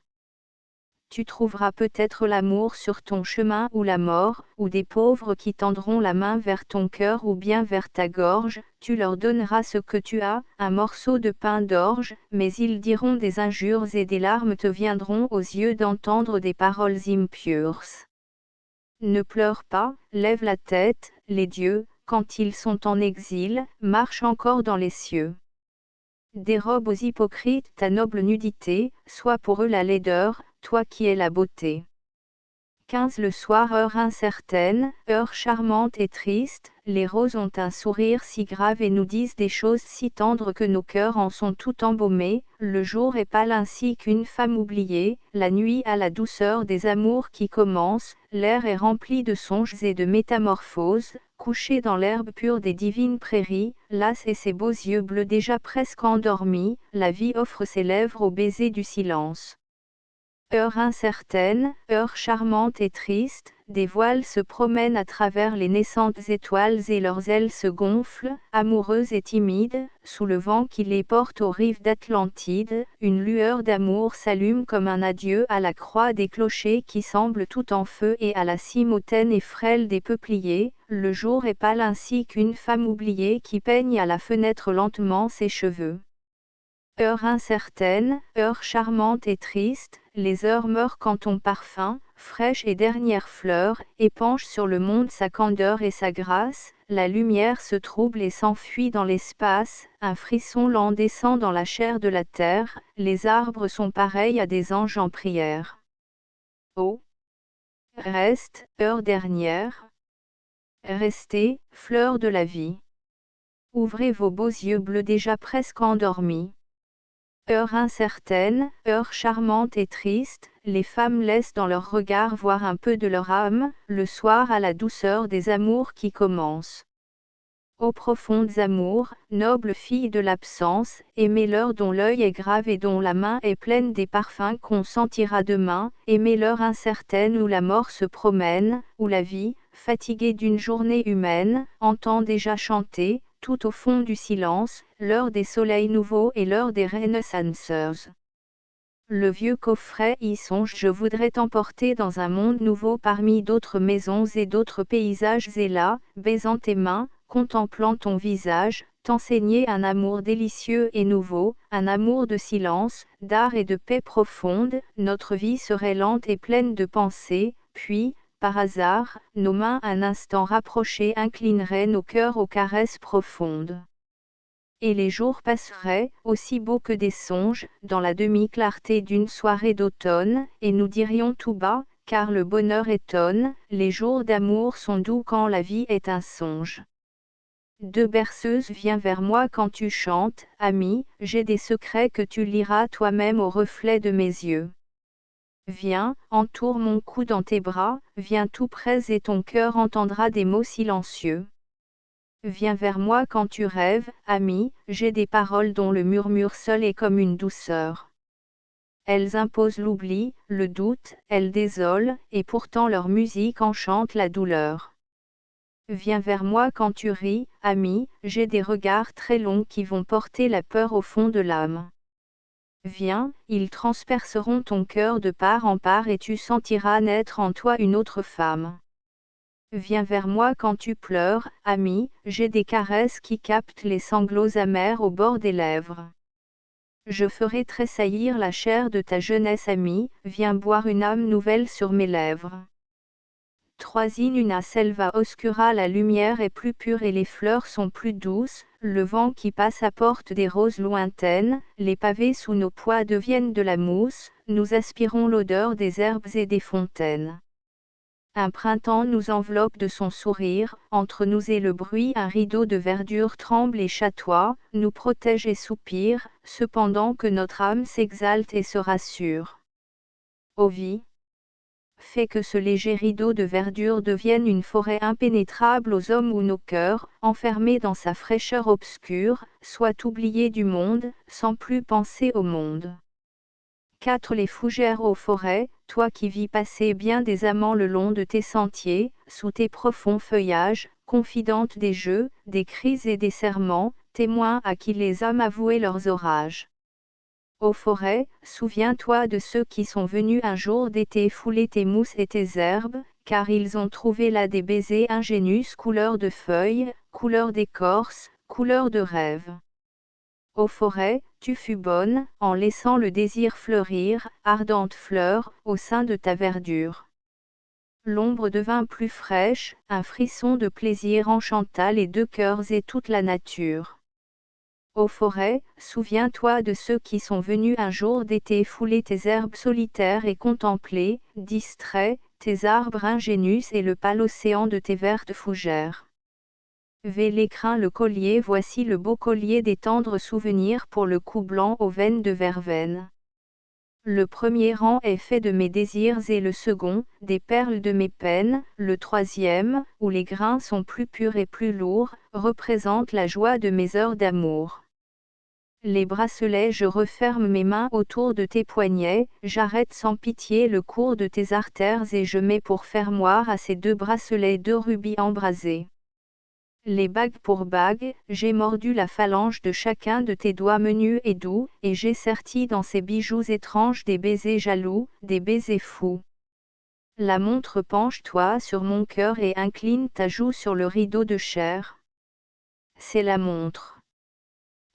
S1: Tu trouveras peut-être l'amour sur ton chemin ou la mort, ou des pauvres qui tendront la main vers ton cœur ou bien vers ta gorge, tu leur donneras ce que tu as, un morceau de pain d'orge, mais ils diront des injures et des larmes te viendront aux yeux d'entendre des paroles impures. Ne pleure pas, lève la tête, les dieux, quand ils sont en exil, marchent encore dans les cieux. Dérobe aux hypocrites ta noble nudité, sois pour eux la laideur, toi qui es la beauté. 15 Le soir heure incertaine, heure charmante et triste, les roses ont un sourire si grave et nous disent des choses si tendres que nos cœurs en sont tout embaumés, le jour est pâle ainsi qu'une femme oubliée, la nuit a la douceur des amours qui commencent, l'air est rempli de songes et de métamorphoses, couché dans l'herbe pure des divines prairies, las et ses beaux yeux bleus déjà presque endormis, la vie offre ses lèvres au baiser du silence. Heure incertaine, heure charmante et triste, des voiles se promènent à travers les naissantes étoiles et leurs ailes se gonflent, amoureuses et timides, sous le vent qui les porte aux rives d'Atlantide, une lueur d'amour s'allume comme un adieu à la croix des clochers qui semblent tout en feu et à la cime hautaine et frêle des peupliers, le jour est pâle ainsi qu'une femme oubliée qui peigne à la fenêtre lentement ses cheveux. Heure incertaine, heure charmante et triste, les heures meurent quand ton parfum, fraîche et dernière fleur, épanche sur le monde sa candeur et sa grâce, la lumière se trouble et s'enfuit dans l'espace, un frisson lent descend dans la chair de la terre, les arbres sont pareils à des anges en prière. Oh! Reste, heure dernière. Restez, fleur de la vie. Ouvrez vos beaux yeux bleus déjà presque endormis. Heure incertaine, heure charmante et triste, les femmes laissent dans leur regard voir un peu de leur âme, le soir à la douceur des amours qui commencent. Ô profondes amours, nobles filles de l'absence, aimez-leur dont l'œil est grave et dont la main est pleine des parfums qu'on sentira demain, aimez-leur incertaine où la mort se promène, où la vie, fatiguée d'une journée humaine, entend déjà chanter, tout au fond du silence, l'heure des soleils nouveaux et l'heure des renaissances. Le vieux coffret y songe. Je voudrais t'emporter dans un monde nouveau parmi d'autres maisons et d'autres paysages et là, baisant tes mains, contemplant ton visage, t'enseigner un amour délicieux et nouveau, un amour de silence, d'art et de paix profonde, notre vie serait lente et pleine de pensées, puis, par hasard, nos mains un instant rapprochées inclineraient nos cœurs aux caresses profondes. Et les jours passeraient, aussi beaux que des songes, dans la demi-clarté d'une soirée d'automne, et nous dirions tout bas, car le bonheur étonne, les jours d'amour sont doux quand la vie est un songe. Deux berceuses, viens vers moi quand tu chantes, ami, j'ai des secrets que tu liras toi-même au reflet de mes yeux. Viens, entoure mon cou dans tes bras, viens tout près et ton cœur entendra des mots silencieux. Viens vers moi quand tu rêves, ami, j'ai des paroles dont le murmure seul est comme une douceur. Elles imposent l'oubli, le doute, elles désolent, et pourtant leur musique enchante la douleur. Viens vers moi quand tu ris, ami, j'ai des regards très longs qui vont porter la peur au fond de l'âme. Viens, ils transperceront ton cœur de part en part et tu sentiras naître en toi une autre femme. Viens vers moi quand tu pleures, ami, j'ai des caresses qui captent les sanglots amers au bord des lèvres. Je ferai tressaillir la chair de ta jeunesse amie, viens boire une âme nouvelle sur mes lèvres. 3 In una selva oscura, la lumière est plus pure et les fleurs sont plus douces, le vent qui passe apporte des roses lointaines, les pavés sous nos poids deviennent de la mousse, nous aspirons l'odeur des herbes et des fontaines. Un printemps nous enveloppe de son sourire, entre nous et le bruit un rideau de verdure tremble et chatoie, nous protège et soupire, cependant que notre âme s'exalte et se rassure. Ô vie, fait que ce léger rideau de verdure devienne une forêt impénétrable aux hommes où nos cœurs, enfermés dans sa fraîcheur obscure, soient oubliés du monde, sans plus penser au monde. 4 Les fougères aux forêts, toi qui vis passer bien des amants le long de tes sentiers, sous tes profonds feuillages, confidente des jeux, des cris et des serments, témoins à qui les hommes avouaient leurs orages. Ô forêt, souviens-toi de ceux qui sont venus un jour d'été fouler tes mousses et tes herbes, car ils ont trouvé là des baisers ingénus couleur de feuilles, couleur d'écorce, couleur de rêve. Ô forêt, tu fus bonne, en laissant le désir fleurir, ardente fleur, au sein de ta verdure. L'ombre devint plus fraîche, un frisson de plaisir enchanta les deux cœurs et toute la nature. Ô forêt, souviens-toi de ceux qui sont venus un jour d'été fouler tes herbes solitaires et contempler, distraits, tes arbres ingénus et le pâle océan de tes vertes fougères. Vais l'écrin le collier, voici le beau collier des tendres souvenirs pour le cou blanc aux veines de verveine. Le premier rang est fait de mes désirs et le second, des perles de mes peines, le troisième, où les grains sont plus purs et plus lourds, représente la joie de mes heures d'amour. Les bracelets, je referme mes mains autour de tes poignets, j'arrête sans pitié le cours de tes artères et je mets pour fermoir à ces 2 bracelets 2 rubis embrasés. Les bagues pour bagues, j'ai mordu la phalange de chacun de tes doigts menus et doux, et j'ai serti dans ces bijoux étranges des baisers jaloux, des baisers fous. La montre, penche-toi sur mon cœur et incline ta joue sur le rideau de chair. C'est la montre.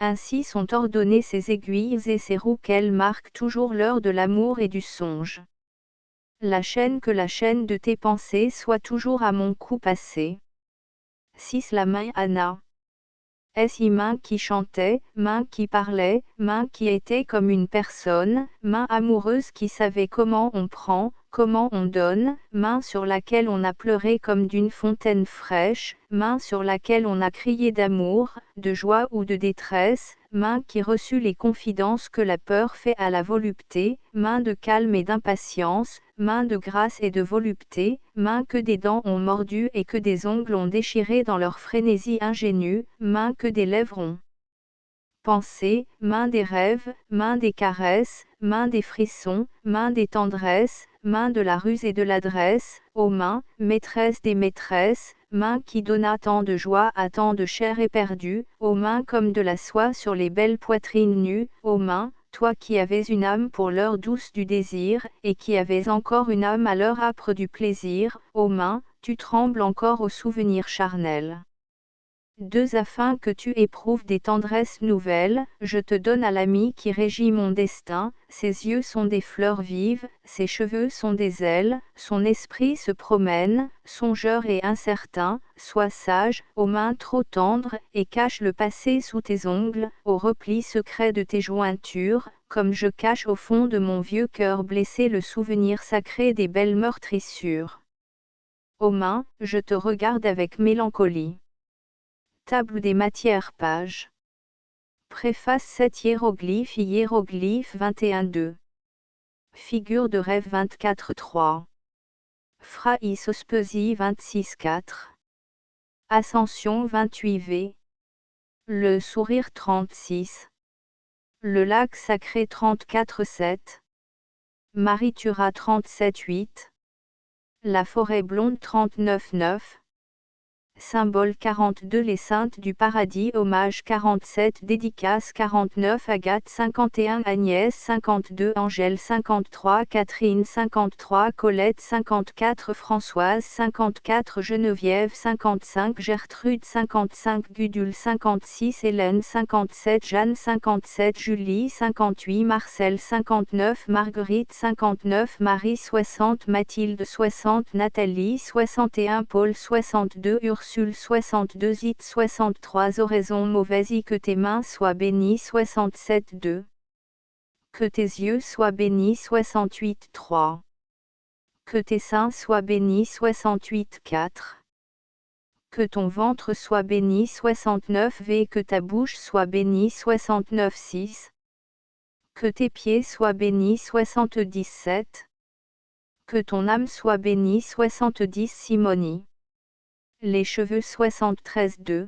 S1: Ainsi sont ordonnées ces aiguilles et ces roues qu'elles marquent toujours l'heure de l'amour et du songe. La chaîne, que la chaîne de tes pensées soit toujours à mon cou passée. 6 La main Anna. Est-ce main qui chantait, main qui parlait, main qui était comme une personne, main amoureuse qui savait comment on prend, comment on donne, main sur laquelle on a pleuré comme d'une fontaine fraîche, main sur laquelle on a crié d'amour, de joie ou de détresse, main qui reçut les confidences que la peur fait à la volupté, main de calme et d'impatience, main de grâce et de volupté, main que des dents ont mordu et que des ongles ont déchiré dans leur frénésie ingénue, main que des lèvres ont pensé, main des rêves, main des caresses, main des frissons, main des tendresses, main de la ruse et de l'adresse, ô main, maîtresse des maîtresses, main qui donna tant de joie à tant de chair éperdue, ô main comme de la soie sur les belles poitrines nues, ô main, toi qui avais une âme pour l'heure douce du désir, et qui avais encore une âme à l'heure âpre du plaisir, ô main, tu trembles encore au souvenir charnel. 2 Afin que tu éprouves des tendresses nouvelles, je te donne à l'ami qui régit mon destin, ses yeux sont des fleurs vives, ses cheveux sont des ailes, son esprit se promène, songeur et incertain, sois sage, aux mains trop tendres, et cache le passé sous tes ongles, au repli secret de tes jointures, comme je cache au fond de mon vieux cœur blessé le souvenir sacré des belles meurtrissures. Aux mains, je te regarde avec mélancolie. Table des matières page. Préface 7 hiéroglyphes 21-2. Figure de rêve 24-3. Phraïsospésie 26-4. Ascension 28v. Le sourire 36. Le lac sacré 34-7. Maritura 37-8. La forêt blonde 39-9. Symbole 42 Les Saintes du Paradis Hommage 47 Dédicace 49 Agathe 51 Agnès 52 Angèle 53 Catherine 53 Colette 54 Françoise 54 Geneviève 55 Gertrude 55 Gudule 56 Hélène 57 Jeanne 57 Julie 58 Marcel 59 Marguerite 59 Marie 60 Mathilde 60 Nathalie 61 Paul 62 Ursule 62 It 63 Oraison mauvaise que tes mains soient bénies 67 2. Que tes yeux soient bénis 68 3. Que tes seins soient bénis 68 4. Que ton ventre soit béni 69 V. Que ta bouche soit bénie 69 6. Que tes pieds soient bénis 77. Que ton âme soit bénie 70 Simonie. Les cheveux 73-2.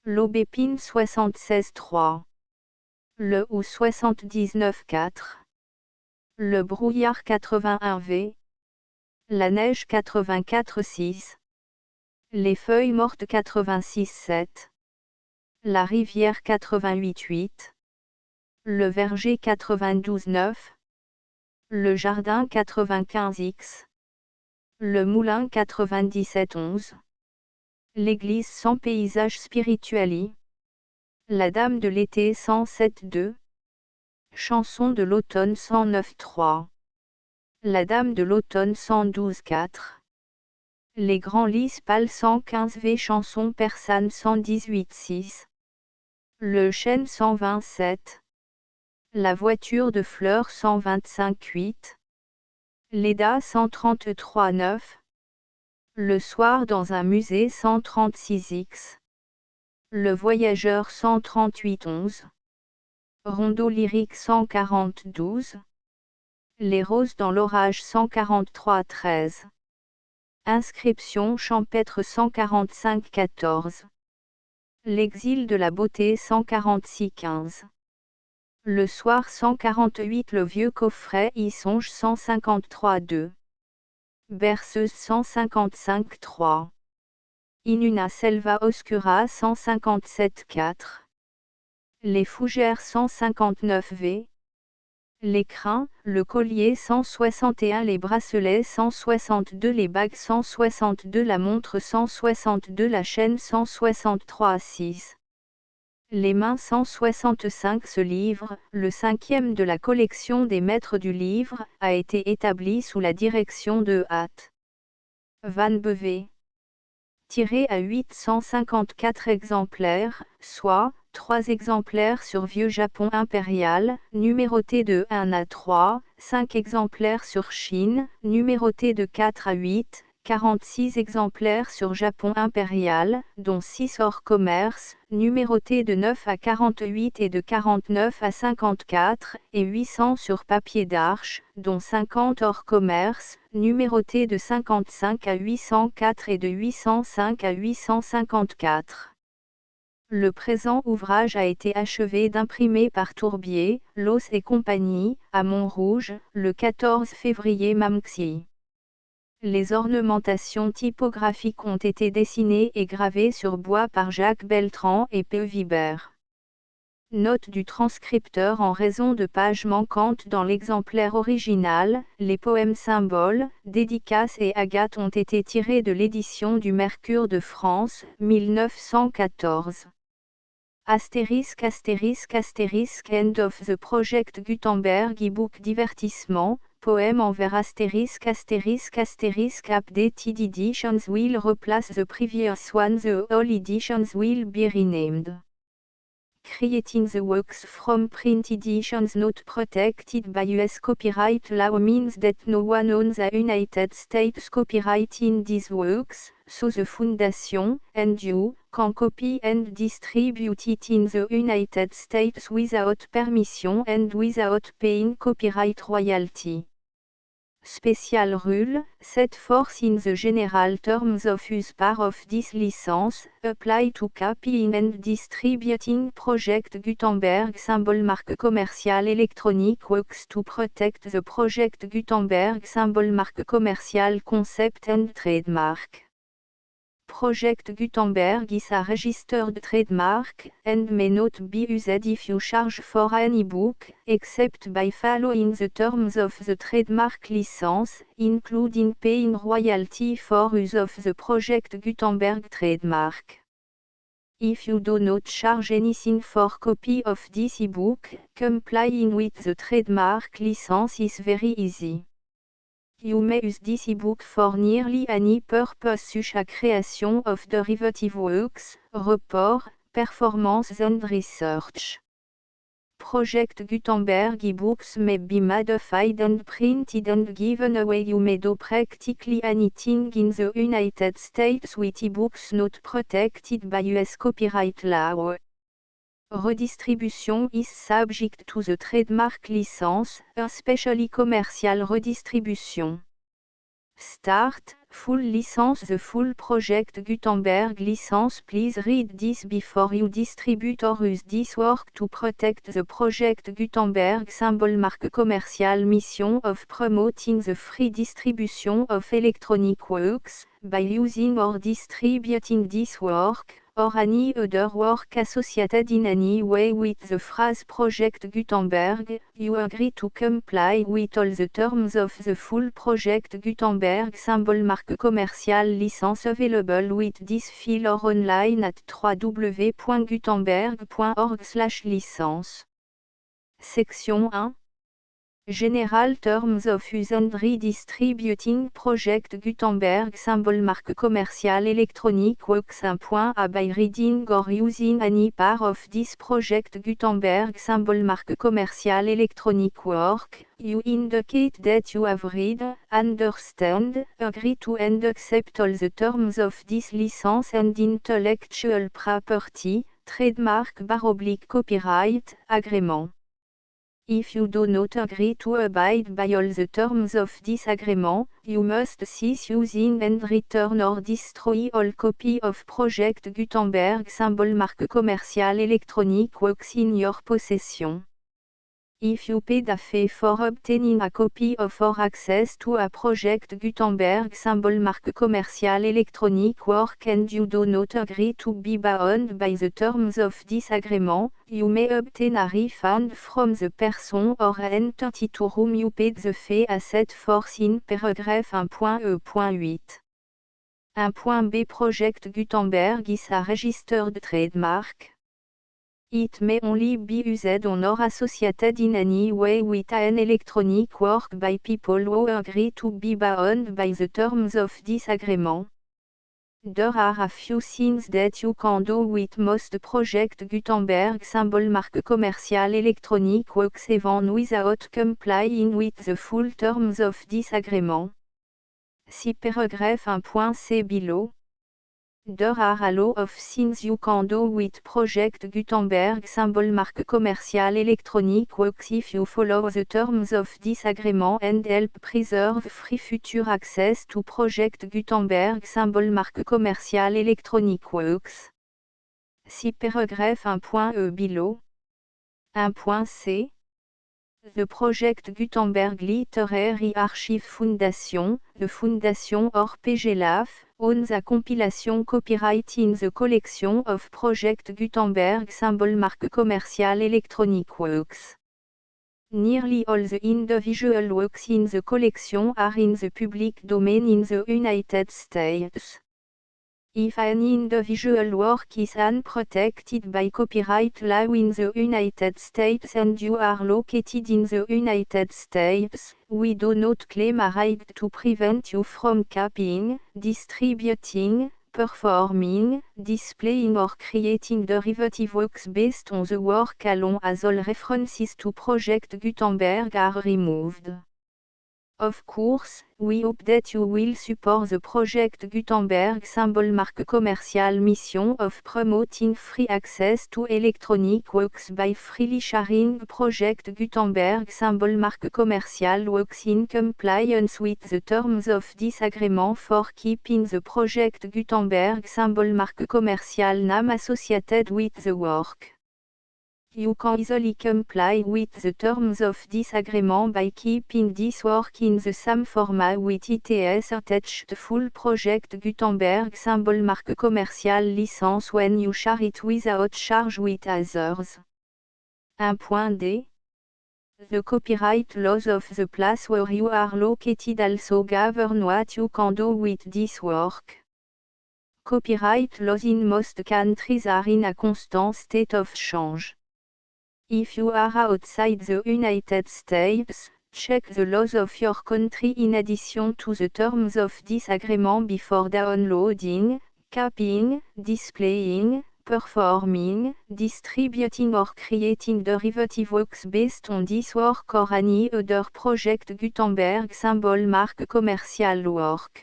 S1: L'aubépine 76-3. Le ou 79-4. Le brouillard 81-V. La neige 84-6. Les feuilles mortes 86-7. La rivière 88-8. Le verger 92-9. Le jardin 95X. Le moulin 97-11. L'église sans paysage spirituali. La dame de l'été 107-2. Chanson de l'automne 109-3. La dame de l'automne 112-4. Les grands lys pâles 115V. Chanson persane 118-6. Le chêne 127. La voiture de fleurs 125-8. Leda 133-9. Le soir dans un musée 136X. Le voyageur 138-11. Rondo lyrique 140-12. Les roses dans l'orage 143-13. Inscription champêtre 145-14. L'exil de la beauté 146-15. Le soir 148 Le vieux coffret y songe 153-2. Berceuse 155-3. In una selva oscura 157-4. Les fougères 159V. Les crins, le collier 161 Les bracelets 162 Les bagues 162 La montre 162 La chaîne 163-6. Les mains 165 Ce livre, le cinquième de la collection des maîtres du livre, a été établi sous la direction de Hat. Van Beve. Tiré à 854 exemplaires, soit 3 exemplaires sur Vieux Japon impérial, numérotés de 1 à 3, 5 exemplaires sur Chine, numérotés de 4 à 8, 46 exemplaires sur Japon impérial, dont 6 hors commerce, numérotés de 9 à 48 et de 49 à 54, et 800 sur papier d'arche, dont 50 hors commerce, numérotés de 55 à 804 et de 805 à 854. Le présent ouvrage a été achevé d'imprimer par Tourbier, Los et compagnie, à Montrouge, le 14 février Mamxi. Les ornementations typographiques ont été dessinées et gravées sur bois par Jacques Beltran et P. Vibert. Note du transcripteur: en raison de pages manquantes dans l'exemplaire original, les poèmes symboles, dédicaces et agates ont été tirés de l'édition du Mercure de France, 1914. Astérisque astérisque astérisque End of the Project Gutenberg e-book divertissement, poème en vers astérisque astérisque astérisque updated editions will replace the previous one, the all editions will be renamed. Creating the works from print editions not protected by US copyright law means that no one owns the United States copyright in these works, so the Foundation, and you, can copy and distribute it in the United States without permission and without paying copyright royalty. Special rule, set forth in the general terms of use part of this license, apply to copying and distributing Project Gutenberg symbol marque commerciale electronic works to protect the Project Gutenberg symbol marque commerciale concept and trademark. Project Gutenberg is a registered trademark, and may not be used if you charge for an e-book, except by following the terms of the trademark license, including paying royalty for use of the Project Gutenberg trademark. If you do not charge anything for copy of this e-book, complying with the trademark license is very easy. You may use this e-book for nearly any purpose such as creation of derivative works, report, performance and research. Project Gutenberg e-books may be modified and printed and given away. You may do practically anything in the United States with e-books not protected by US copyright law. Redistribution is subject to the trademark license, especially commercial redistribution. Start, full license. The full Project Gutenberg license. Please read this before you distribute or use this work to protect the Project Gutenberg symbol marque commerciale. Mission of promoting the free distribution of electronic works, by using or distributing this work, or any other work associated in any way with the phrase Project Gutenberg, you agree to comply with all the terms of the full Project Gutenberg symbol marque commerciale license available with this file or online at www.gutenberg.org/licence. Section 1. General Terms of Use and Redistributing Project Gutenberg symbol marque commerciale electronic works. 1.a By reading or using any part of this Project Gutenberg symbol marque commerciale electronic work, you indicate that you have read, understand, agree to and accept all the terms of this license and intellectual property, trademark/copyright, agreement. If you do not agree to abide by all the terms of this agreement, you must cease using and return or destroy all copy of Project Gutenberg symbol marque commerciale electronic works in your possession. If you paid a fee for obtaining a copy of or access to a Project Gutenberg symbol marque commerciale electronic work and you do not agree to be bound by the terms of this agreement, you may obtain a refund from the person or entity to whom you paid the fee as set forth in paragraph 1.e.8. 1.b Project Gutenberg is a registered trademark. It may only be used on or associated in any way with an electronic work by people who agree to be bound by the terms of this agreement. There are a few things that you can do with most Project Gutenberg symbol marque commerciale electronic works even without complying with the full terms of this agreement. See paragraph 1.c below. There are a lot of things you can do with Project Gutenberg symbol marque commerciale electronic works if you follow the terms of this agreement and help preserve free future access to Project Gutenberg symbol marque commerciale electronic works. See paragraph 1.e below. 1.c. The Project Gutenberg Literary Archive Foundation, the Foundation or PGLAF, owns a compilation copyright in the collection of Project Gutenberg symbol marque commerciale Electronic Works. Nearly all the individual works in the collection are in the public domain in the United States. If an individual work is unprotected by copyright law in the United States and you are located in the United States, we do not claim a right to prevent you from copying, distributing, performing, displaying or creating derivative works based on the work alone as all references to Project Gutenberg are removed. Of course, we hope that you will support the Project Gutenberg symbol marque commerciale mission of promoting free access to electronic works by freely sharing Project Gutenberg symbol marque commerciale works in compliance with the terms of this agreement for keeping the Project Gutenberg symbol marque commerciale name associated with the work. You can easily comply with the terms of this agreement by keeping this work in the same format with its attached full Project Gutenberg symbol marque commerciale license when you share it without charge with others. 1.d. The copyright laws of the place where you are located also govern what you can do with this work. Copyright laws in most countries are in a constant state of change. If you are outside the United States, check the laws of your country in addition to the terms of this agreement before downloading, copying, displaying, performing, distributing or creating derivative works based on this work or any other Project Gutenberg symbol marque commercial work.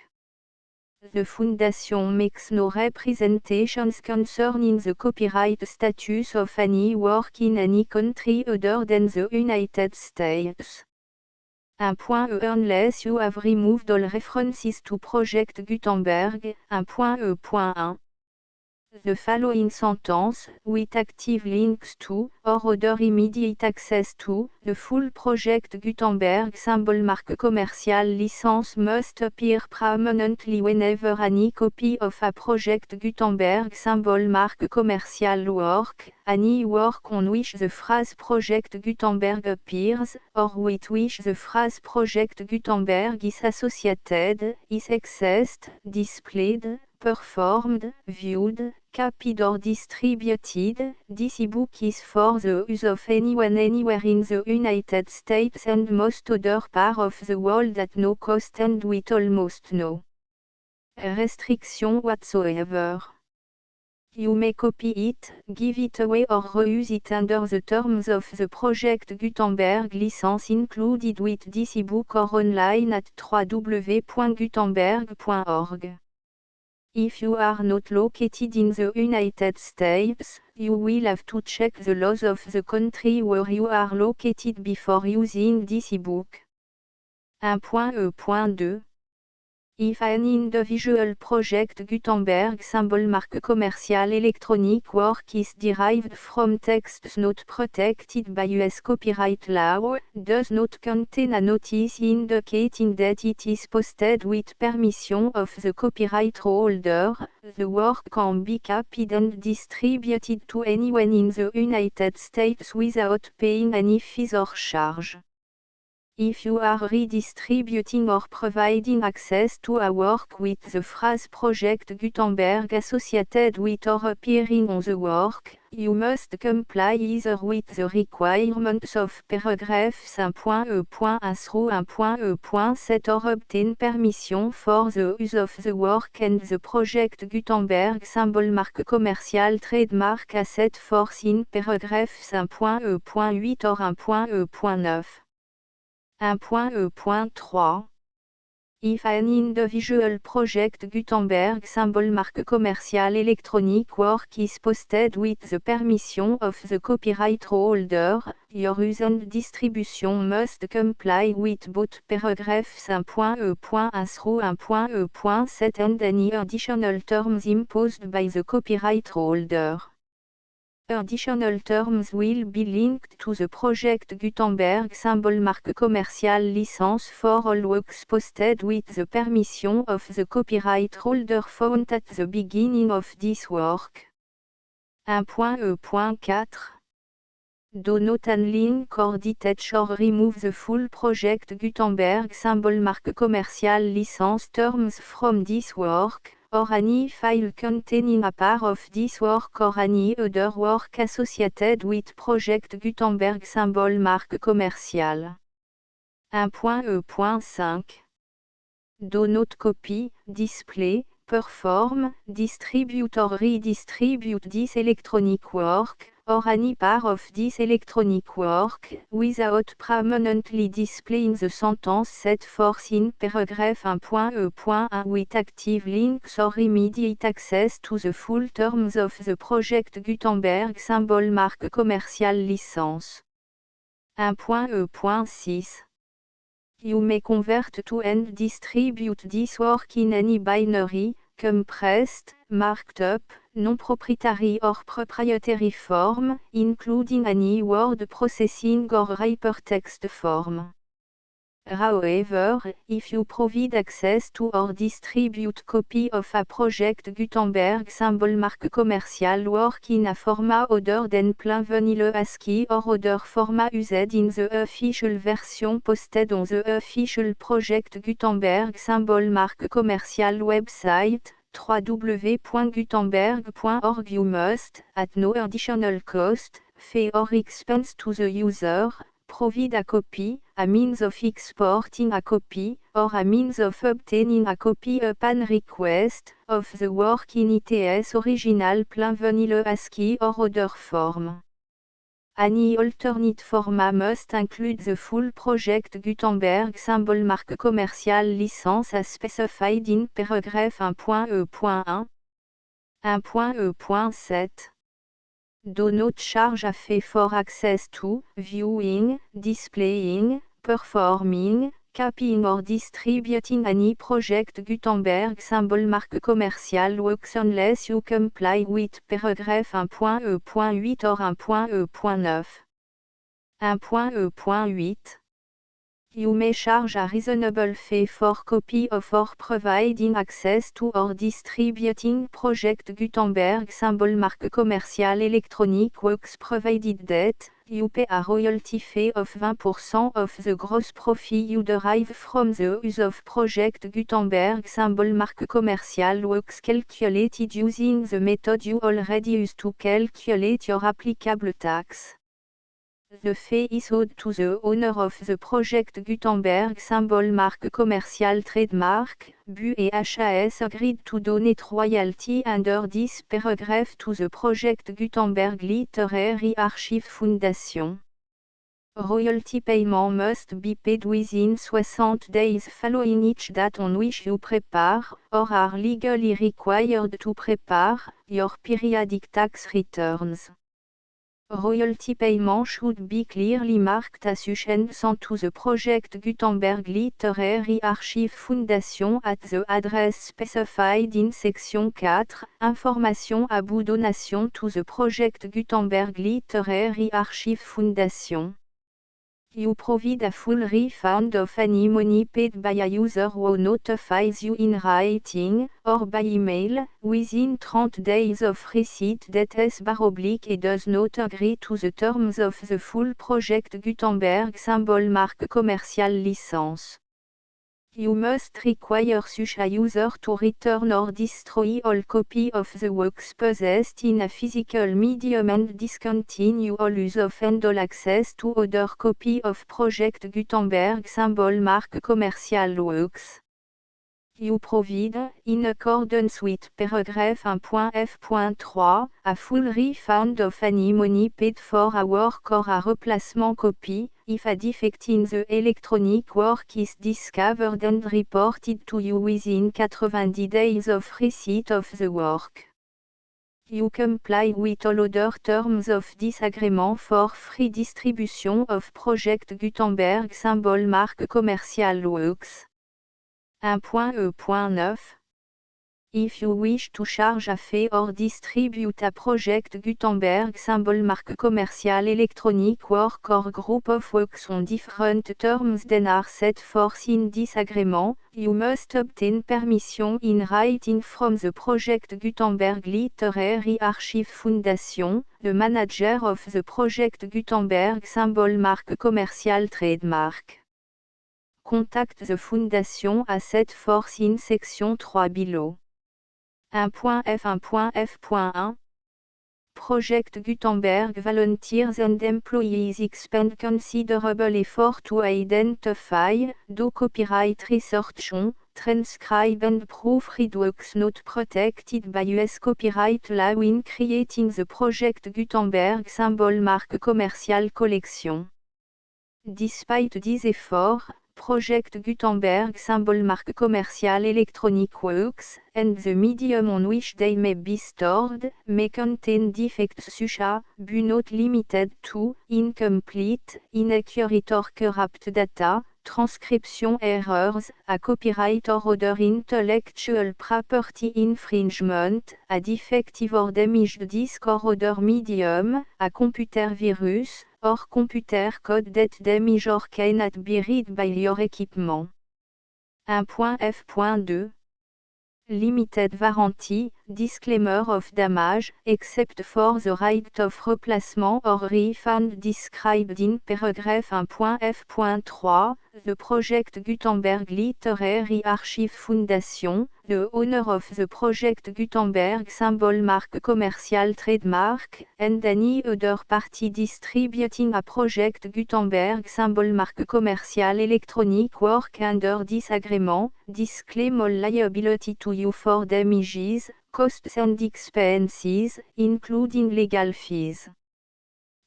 S1: The Foundation makes no representations concerning the copyright status of any work in any country other than the United States. 1.e Unless you have removed all references to Project Gutenberg. 1.e.1 The following sentence, with active links to, or other immediate access to, the full Project Gutenberg symbol marque commerciale license must appear prominently whenever any copy of a Project Gutenberg symbol marque commerciale work, any work on which the phrase Project Gutenberg appears, or with which the phrase Project Gutenberg is associated, is accessed, displayed, performed, viewed, copied or distributed. This ebook is for the use of anyone anywhere in the United States and most other parts of the world at no cost and with almost no restriction whatsoever. You may copy it, give it away or reuse it under the terms of the Project Gutenberg license included with this ebook or online at www.gutenberg.org. If you are not located in the United States, you will have to check the laws of the country where you are located before using this ebook. 1.e.2 If an individual Project Gutenberg symbol marque commerciale electronic work is derived from texts not protected by US copyright law, does not contain a notice indicating that it is posted with permission of the copyright holder, the work can be copied and distributed to anyone in the United States without paying any fees or charge. If you are redistributing or providing access to a work with the phrase Project Gutenberg associated with or appearing on the work, you must comply either with the requirements of paragraphs 1.e.1 through 1.e.7 or obtain permission for the use of the work and the Project Gutenberg symbol marque commerciale trademark as set forth in paragraphs 1.e.8 or 1.e.9. 1.e.3 If an individual Project Gutenberg symbol marque commerciale electronic work is posted with the permission of the copyright holder, your use and distribution must comply with both paragraphs 1.e.1 through 1.e.7 and any additional terms imposed by the copyright holder. Additional terms will be linked to the project Gutenberg symbol marque commercial license for all works posted with the permission of the copyright holder found at the beginning of this work. 1.e.4 Do not unlink or detach or remove the full project Gutenberg symbol marque commercial license terms from this work, or any file containing a part of this work or any other work associated with project Gutenberg symbol marque commercial. 1.e.5 Do not copy, display, perform, distribute or redistribute this electronic work, or any part of this electronic work, without permanently displaying the sentence set forth in paragraph 1.e.1 with active links or immediate access to the full terms of the project Gutenberg symbol marque commercial license. 1.e.6 You may convert to and distribute this work in any binary, compressed, marked up, non-proprietary or proprietary form, including any word processing or hypertext form. However, if you provide access to or distribute copy of a project Gutenberg symbol marque commercial work in a format other than plain vanilla ASCII or other format used in the official version posted on the official project Gutenberg symbol marque commercial website, www.gutenberg.org you must, at no additional cost, fee or expense to the user, provide a copy, a means of exporting a copy, or a means of obtaining a copy upon request, of the work in its original plain vanilla ASCII or other form. Any alternate format must include the full project Gutenberg symbol marque commercial license as specified in paragraph 1.e.1. 1.e.7 Do not charge a fee for access to, viewing, displaying, performing, copying or distributing any project Gutenberg symbol marque commercial works unless you comply with paragraph 1.e.8 or 1.e.9. 1.e.8 You may charge a reasonable fee for copy of or providing access to or distributing project Gutenberg symbol marque commercial electronic works provided that, you pay a royalty fee of 20% of the gross profit you derive from the use of project Gutenberg symbol marque commercial works calculated using the method you already use to calculate your applicable tax. The fee is owed to the owner of the project Gutenberg symbol marque commercial trademark, BU et HAS agreed to donate royalty under this paragraph to the project Gutenberg Literary Archive Foundation. Royalty payment must be paid within 60 days following each date on which you prepare, or are legally required to prepare, your periodic tax returns. Royalty payment should be clearly marked as sent to the project Gutenberg Literary Archive Foundation at the address specified in section 4, Information about donation to the project Gutenberg Literary Archive Foundation. You provide a full refund of any money paid by a user who notifies you in writing, or by email, within 30 days of receipt that S// does not agree to the terms of the full project Gutenberg symbol marque commercial license. You must require such a user to return or destroy all copy of the works possessed in a physical medium and discontinue all use of and all access to other copy of project Gutenberg symbol marque commercial works. You provide, in accordance with paragraph 1.f.3, a full refund of any money paid for a work or a replacement copy, if a defect in the electronic work is discovered and reported to you within 90 days of receipt of the work. You comply with all other terms of this agreement for free distribution of project Gutenberg symbol marque commercial works. 1.e.9 If you wish to charge a fee or distribute a project Gutenberg symbol marque commercial electronic work or group of works on different terms than are set forth in this agreement, you must obtain permission in writing from the project Gutenberg Literary Archive Foundation, the manager of the project Gutenberg symbol marque commercial trademark. Contact the Foundation à set forth in section 3 below. 1.f1.f.1 Project Gutenberg volunteers and employees expend considerable effort to identify, do copyright research on, transcribe and proofread works not protected by US copyright law in creating the Project Gutenberg symbol marque commercial collection. Despite these efforts, Project Gutenberg symbol marque commercial electronic works, and the medium on which they may be stored, may contain defects such as, but not limited to, incomplete, inaccurate or corrupt data, transcription errors, a copyright or other intellectual property infringement, a defective or damaged disk or other medium, a computer virus, or computer code that damage or cannot be read by your equipment. 1.f.2 Limited warranty, disclaimer of damage, except for the right of replacement or refund described in paragraph 1.f.3, the Project Gutenberg Literary Archive Foundation, the owner of the Project Gutenberg symbol marque commercial trademark, and any other party distributing a Project Gutenberg symbol marque commercial electronic work under this agreement, disclaim all liability to you for damages, costs and expenses, including legal fees.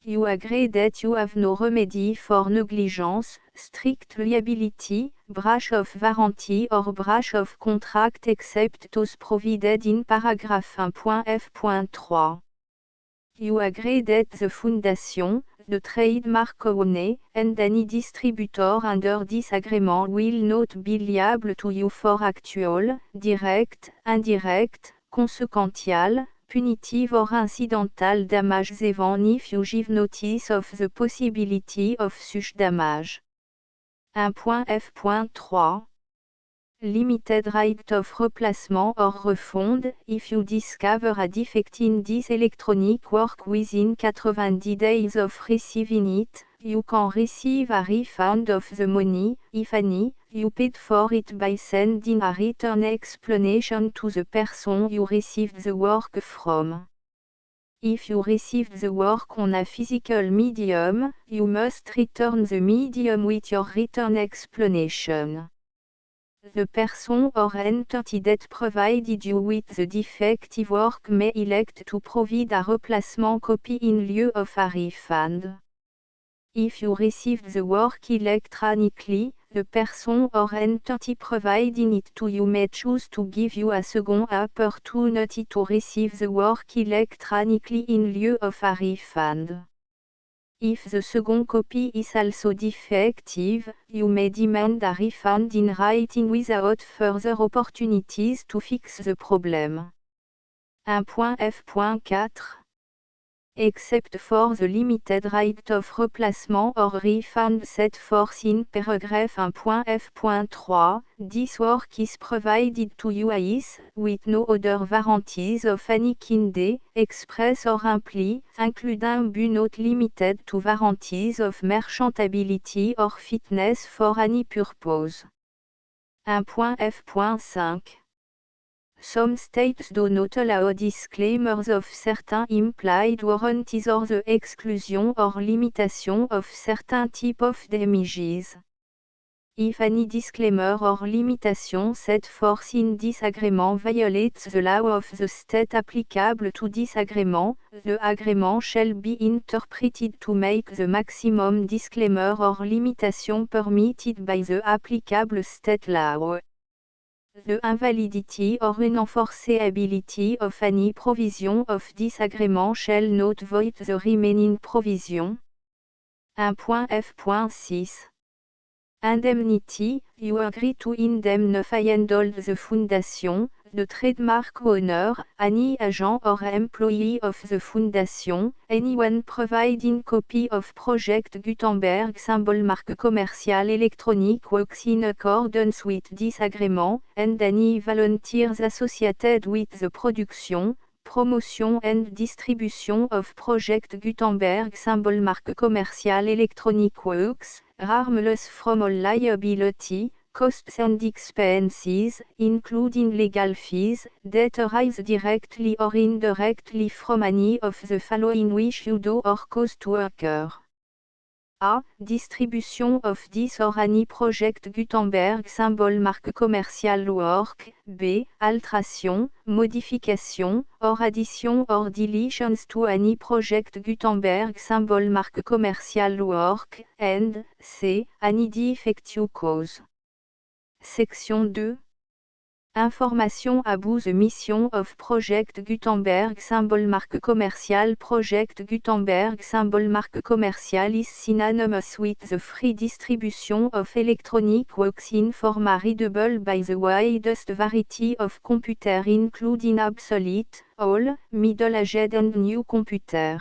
S1: You agree that you have no remedy for negligence, strict liability, breach of warranty or breach of contract except those provided in paragraph 1.f.3. You agree that the Foundation, the trademark owner, and any distributor under this agreement will not be liable to you for actual, direct, indirect, consequential, punitive or incidental damages even if you give notice of the possibility of such damage. 1.f.3 Limited right of replacement or refund, if you discover a defect in this electronic work within 90 days of receiving it, you can receive a refund of the money, if any, you paid for it by sending a written explanation to the person you received the work from. If you received the work on a physical medium, you must return the medium with your written explanation. The person or entity that provided you with the defective work may elect to provide a replacement copy in lieu of a refund. If you received the work electronically, the person or entity providing it to you may choose to give you a second opportunity to receive the work electronically in lieu of a refund. If the second copy is also defective, you may demand a refund in writing without further opportunities to fix the problem. 1.f.4 Except for the limited right of replacement or refund set forth in paragraph 1.f.3, this work is provided to you as, with no other warranties of any kind, express or implied, including but not limited to warranties of merchantability or fitness for any purpose. 1.f.5 Some states do not allow disclaimers of certain implied warranties or the exclusion or limitation of certain type of damages. If any disclaimer or limitation set forth in this agreement violates the law of the state applicable to this agreement, the agreement shall be interpreted to make the maximum disclaimer or limitation permitted by the applicable state law. The invalidity or unenforceability of any provision of this agreement shall not void the remaining provision. 1.f.6 Indemnity, you agree to indemnify and hold the Foundation, The trademark owner, any agent or employee of the Foundation, anyone providing copy of Project Gutenberg symbol marque commerciale électronique works in accordance with this agreement, and any volunteers associated with the production, promotion and distribution of Project Gutenberg symbol marque commerciale électronique works, are harmless from all liability, costs and expenses, including legal fees, that arise directly or indirectly from any of the following which you do or cause to occur. A. Distribution of this or any Project Gutenberg symbol marque commerciale work. B. Alteration, modification, or addition or deletions to any Project Gutenberg symbol marque commerciale work. And C. Any defective cause. Section 2. Information about the mission of Project Gutenberg symbol marque commerciale. Project Gutenberg symbol marque commerciale is synonymous with the free distribution of electronic works in format readable by the widest variety of computer including obsolete, old, middle-aged and new computer.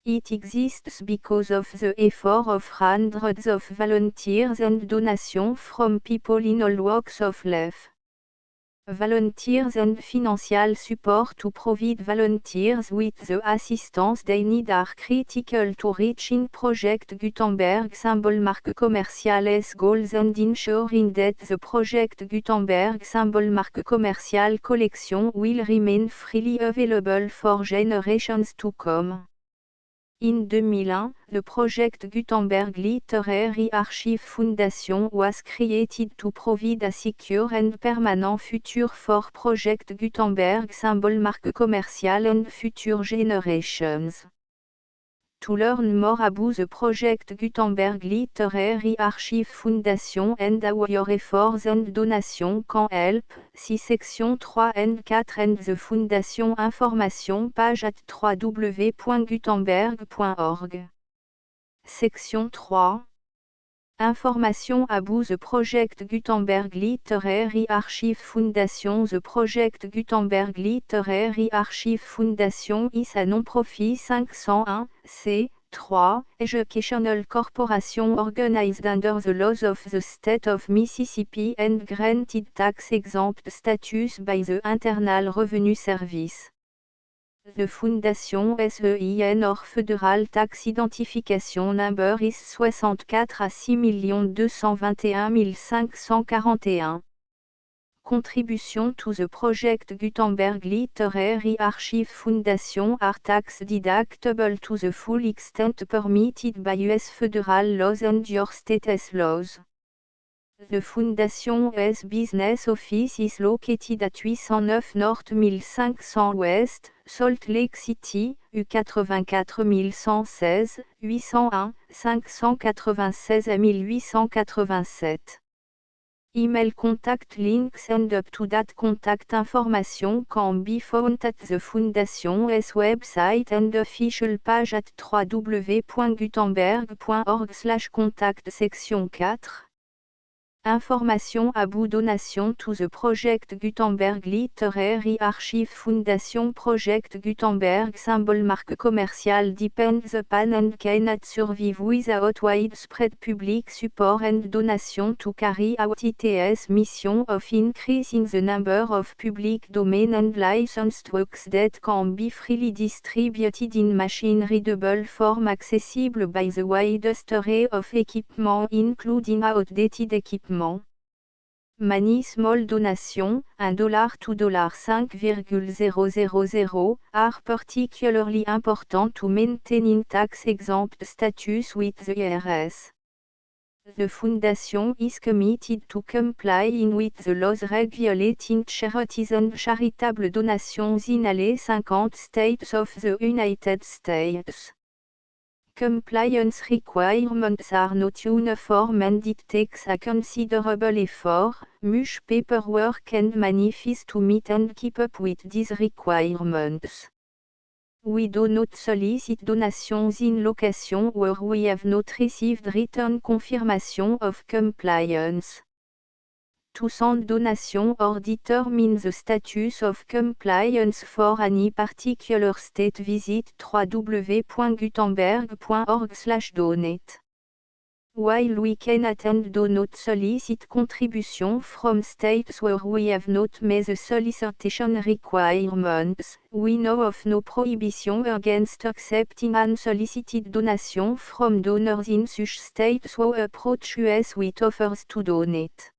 S1: It exists because of the effort of hundreds of volunteers and donations from people in all walks of life. Volunteers and financial support to provide volunteers with the assistance they need are critical to reaching Project Gutenberg symbol marque commerciale's goals and ensuring that the Project Gutenberg symbol marque commerciale collection will remain freely available for generations to come. In 2001, the Project Gutenberg Literary Archive Foundation was created to provide a secure and permanent future for Project Gutenberg symbol marque commerciale and future generations. To learn more about the Project Gutenberg Literary Archive Foundation and how your efforts and donations can help, see section 3 and 4 and the Foundation information page at www.gutenberg.org. Section 3. Information about the Project Gutenberg Literary Archive Foundation. The Project Gutenberg Literary Archive Foundation is a non-profit 501, c3, educational corporation organized under the laws of the state of Mississippi and granted tax-exempt status by the Internal Revenue Service. The Foundation SEIN or Federal Tax Identification Number is 64 à 6 221 541. Contribution to the Project Gutenberg Literary Archive Foundation are tax deductible to the full extent permitted by U.S. federal laws and your state's laws. The Foundation's business office is located at 809 North 1500 West, Salt Lake City, U84 116, 801, 596 à 1887. Email contact links and up-to-date contact information can be found at the Foundation's website and official page at www.gutenberg.org/contact. Section 4. Information about donation to the Project Gutenberg Literary Archive Foundation. Project Gutenberg symbol marque commerciale depends upon and cannot survive without widespread public support and donation to carry out its mission of increasing the number of public domain and licensed works that can be freely distributed in machine-readable form accessible by the widest array of equipment including outdated equipment. Many small donations, $1 to $5,000, are particularly important to maintaining tax-exempt status with the IRS. The Foundation is committed to complying with the laws regulating charities and charitable donations in all 50 states of the United States. Compliance requirements are not uniform and it takes a considerable effort, much paperwork and money fees to meet and keep up with these requirements. We do not solicit donations in locations where we have not received written confirmation of compliance. To send donation or determine the status of compliance for any particular state, visit www.gutenberg.org/donate. While we cannot and do not solicit contribution from states where we have not met the solicitation requirements, we know of no prohibition against accepting unsolicited donation from donors in such states who approach us with offers to donate.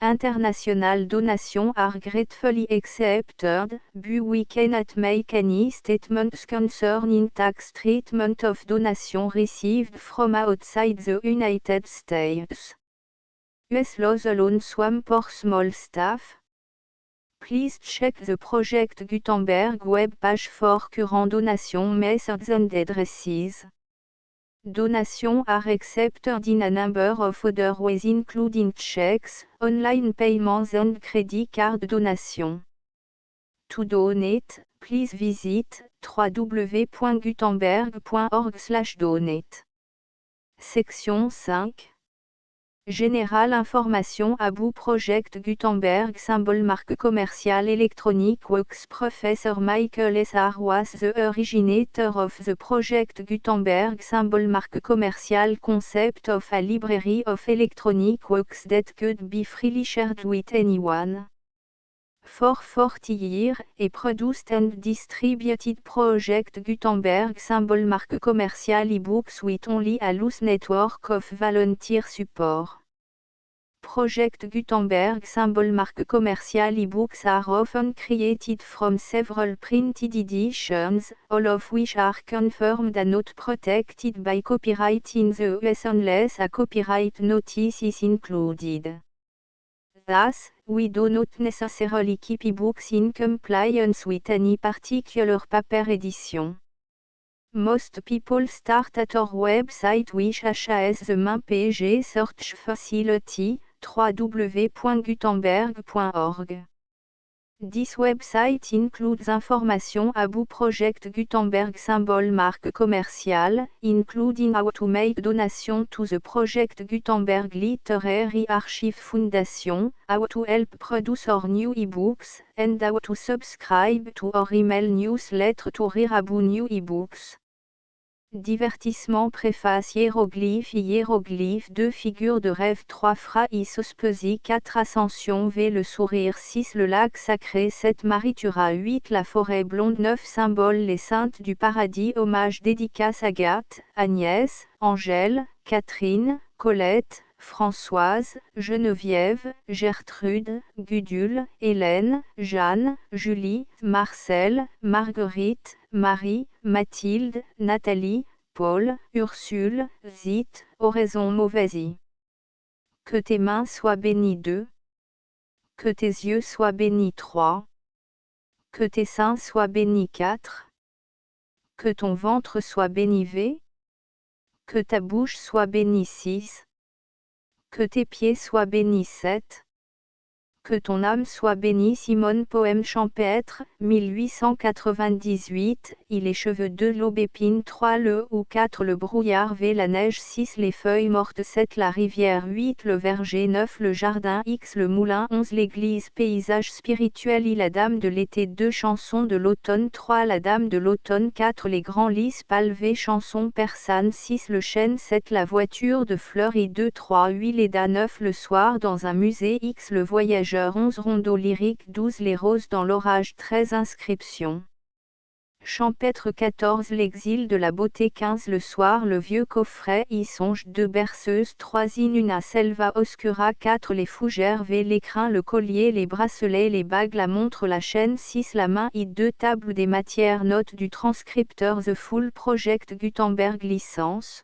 S1: International donations are gratefully accepted, but we cannot make any statements concerning tax treatment of donations received from outside the United States. US laws alone swam for small staff. Please check the Project Gutenberg web page for current donation methods and addresses. Donations are accepted in a number of other ways, including checks, online payments and credit card donations. To donate, please visit www.gutenberg.org/donate. Section 5. Générale information about Project Gutenberg symbol marque commerciale électronique works. Professor Michael S. R. was the originator of the Project Gutenberg symbol marque commerciale concept of a library of electronic works that could be freely shared with anyone. For 40 years, he produced and distributed Project Gutenberg symbol marque commerciale ebooks with only a loose network of volunteer support. Project Gutenberg symbol marque commerciale ebooks are often created from several printed editions, all of which are confirmed and not protected by copyright in the US unless a copyright notice is included. Thus, we do not necessarily keep ebooks in compliance with any particular paper edition. Most people start at our website which has the main page search facility, www.gutenberg.org. This website includes information about Project Gutenberg symbol marque commerciale, including how to make donation to the Project Gutenberg Literary Archive Foundation, how to help produce our new ebooks, and how to subscribe to our email newsletter to read about new ebooks. Divertissement. Préface. Hiéroglyphe. Hiéroglyphe. 2 figures de rêve. 3 phrases. Sospesi. 4 Ascension. V. Le sourire. 6 Le lac sacré. 7 Maritura. 8 La forêt blonde. 9 Symbole. Les saintes du paradis. Hommage. Dédicace. Agathe, Agnès, Angèle, Catherine, Colette, Françoise, Geneviève, Gertrude, Gudule, Hélène, Jeanne, Julie, Marcel, Marguerite, Marie, Mathilde, Nathalie, Paul, Ursule, Zite, Oraison. Mauvaise. Que tes mains soient bénies. 2. Que tes yeux soient bénis. 3. Que tes seins soient bénis. 4. Que ton ventre soit béni. V. Que ta bouche soit bénie. 6. Que tes pieds soient bénis. 7. Que ton âme soit bénie. Simone. Poème champêtre, 1898. Il les cheveux. 2 L'aubépine. 3 Le ou 4 Le brouillard. V. La neige. 6 Les feuilles mortes. 7 La rivière. 8 Le verger. 9 Le jardin. X Le moulin. 11 L'église. Paysage spirituel. I La dame de l'été. 2 Chansons de l'automne. 3 La dame de l'automne. 4 Les grands lys pâles. V. Chanson persane. 6 Le chêne. 7 La voiture de fleurs. I 2 3 8 Leda. 9 Le soir dans un musée. X Le voyageur. 11 Rondeau lyrique. 12 Les roses dans l'orage. 13 Inscription. Champêtre. 14 L'exil de la beauté. 15 Le soir. Le vieux coffret. Y songe. 2 Berceuse. 3 In una selva oscura. 4 Les fougères. V. L'écrin. Le collier. Les bracelets. Les bagues. La montre. La chaîne. 6 La main. I 2 Table des matières. Note du transcripteur. The Full Project Gutenberg Licence.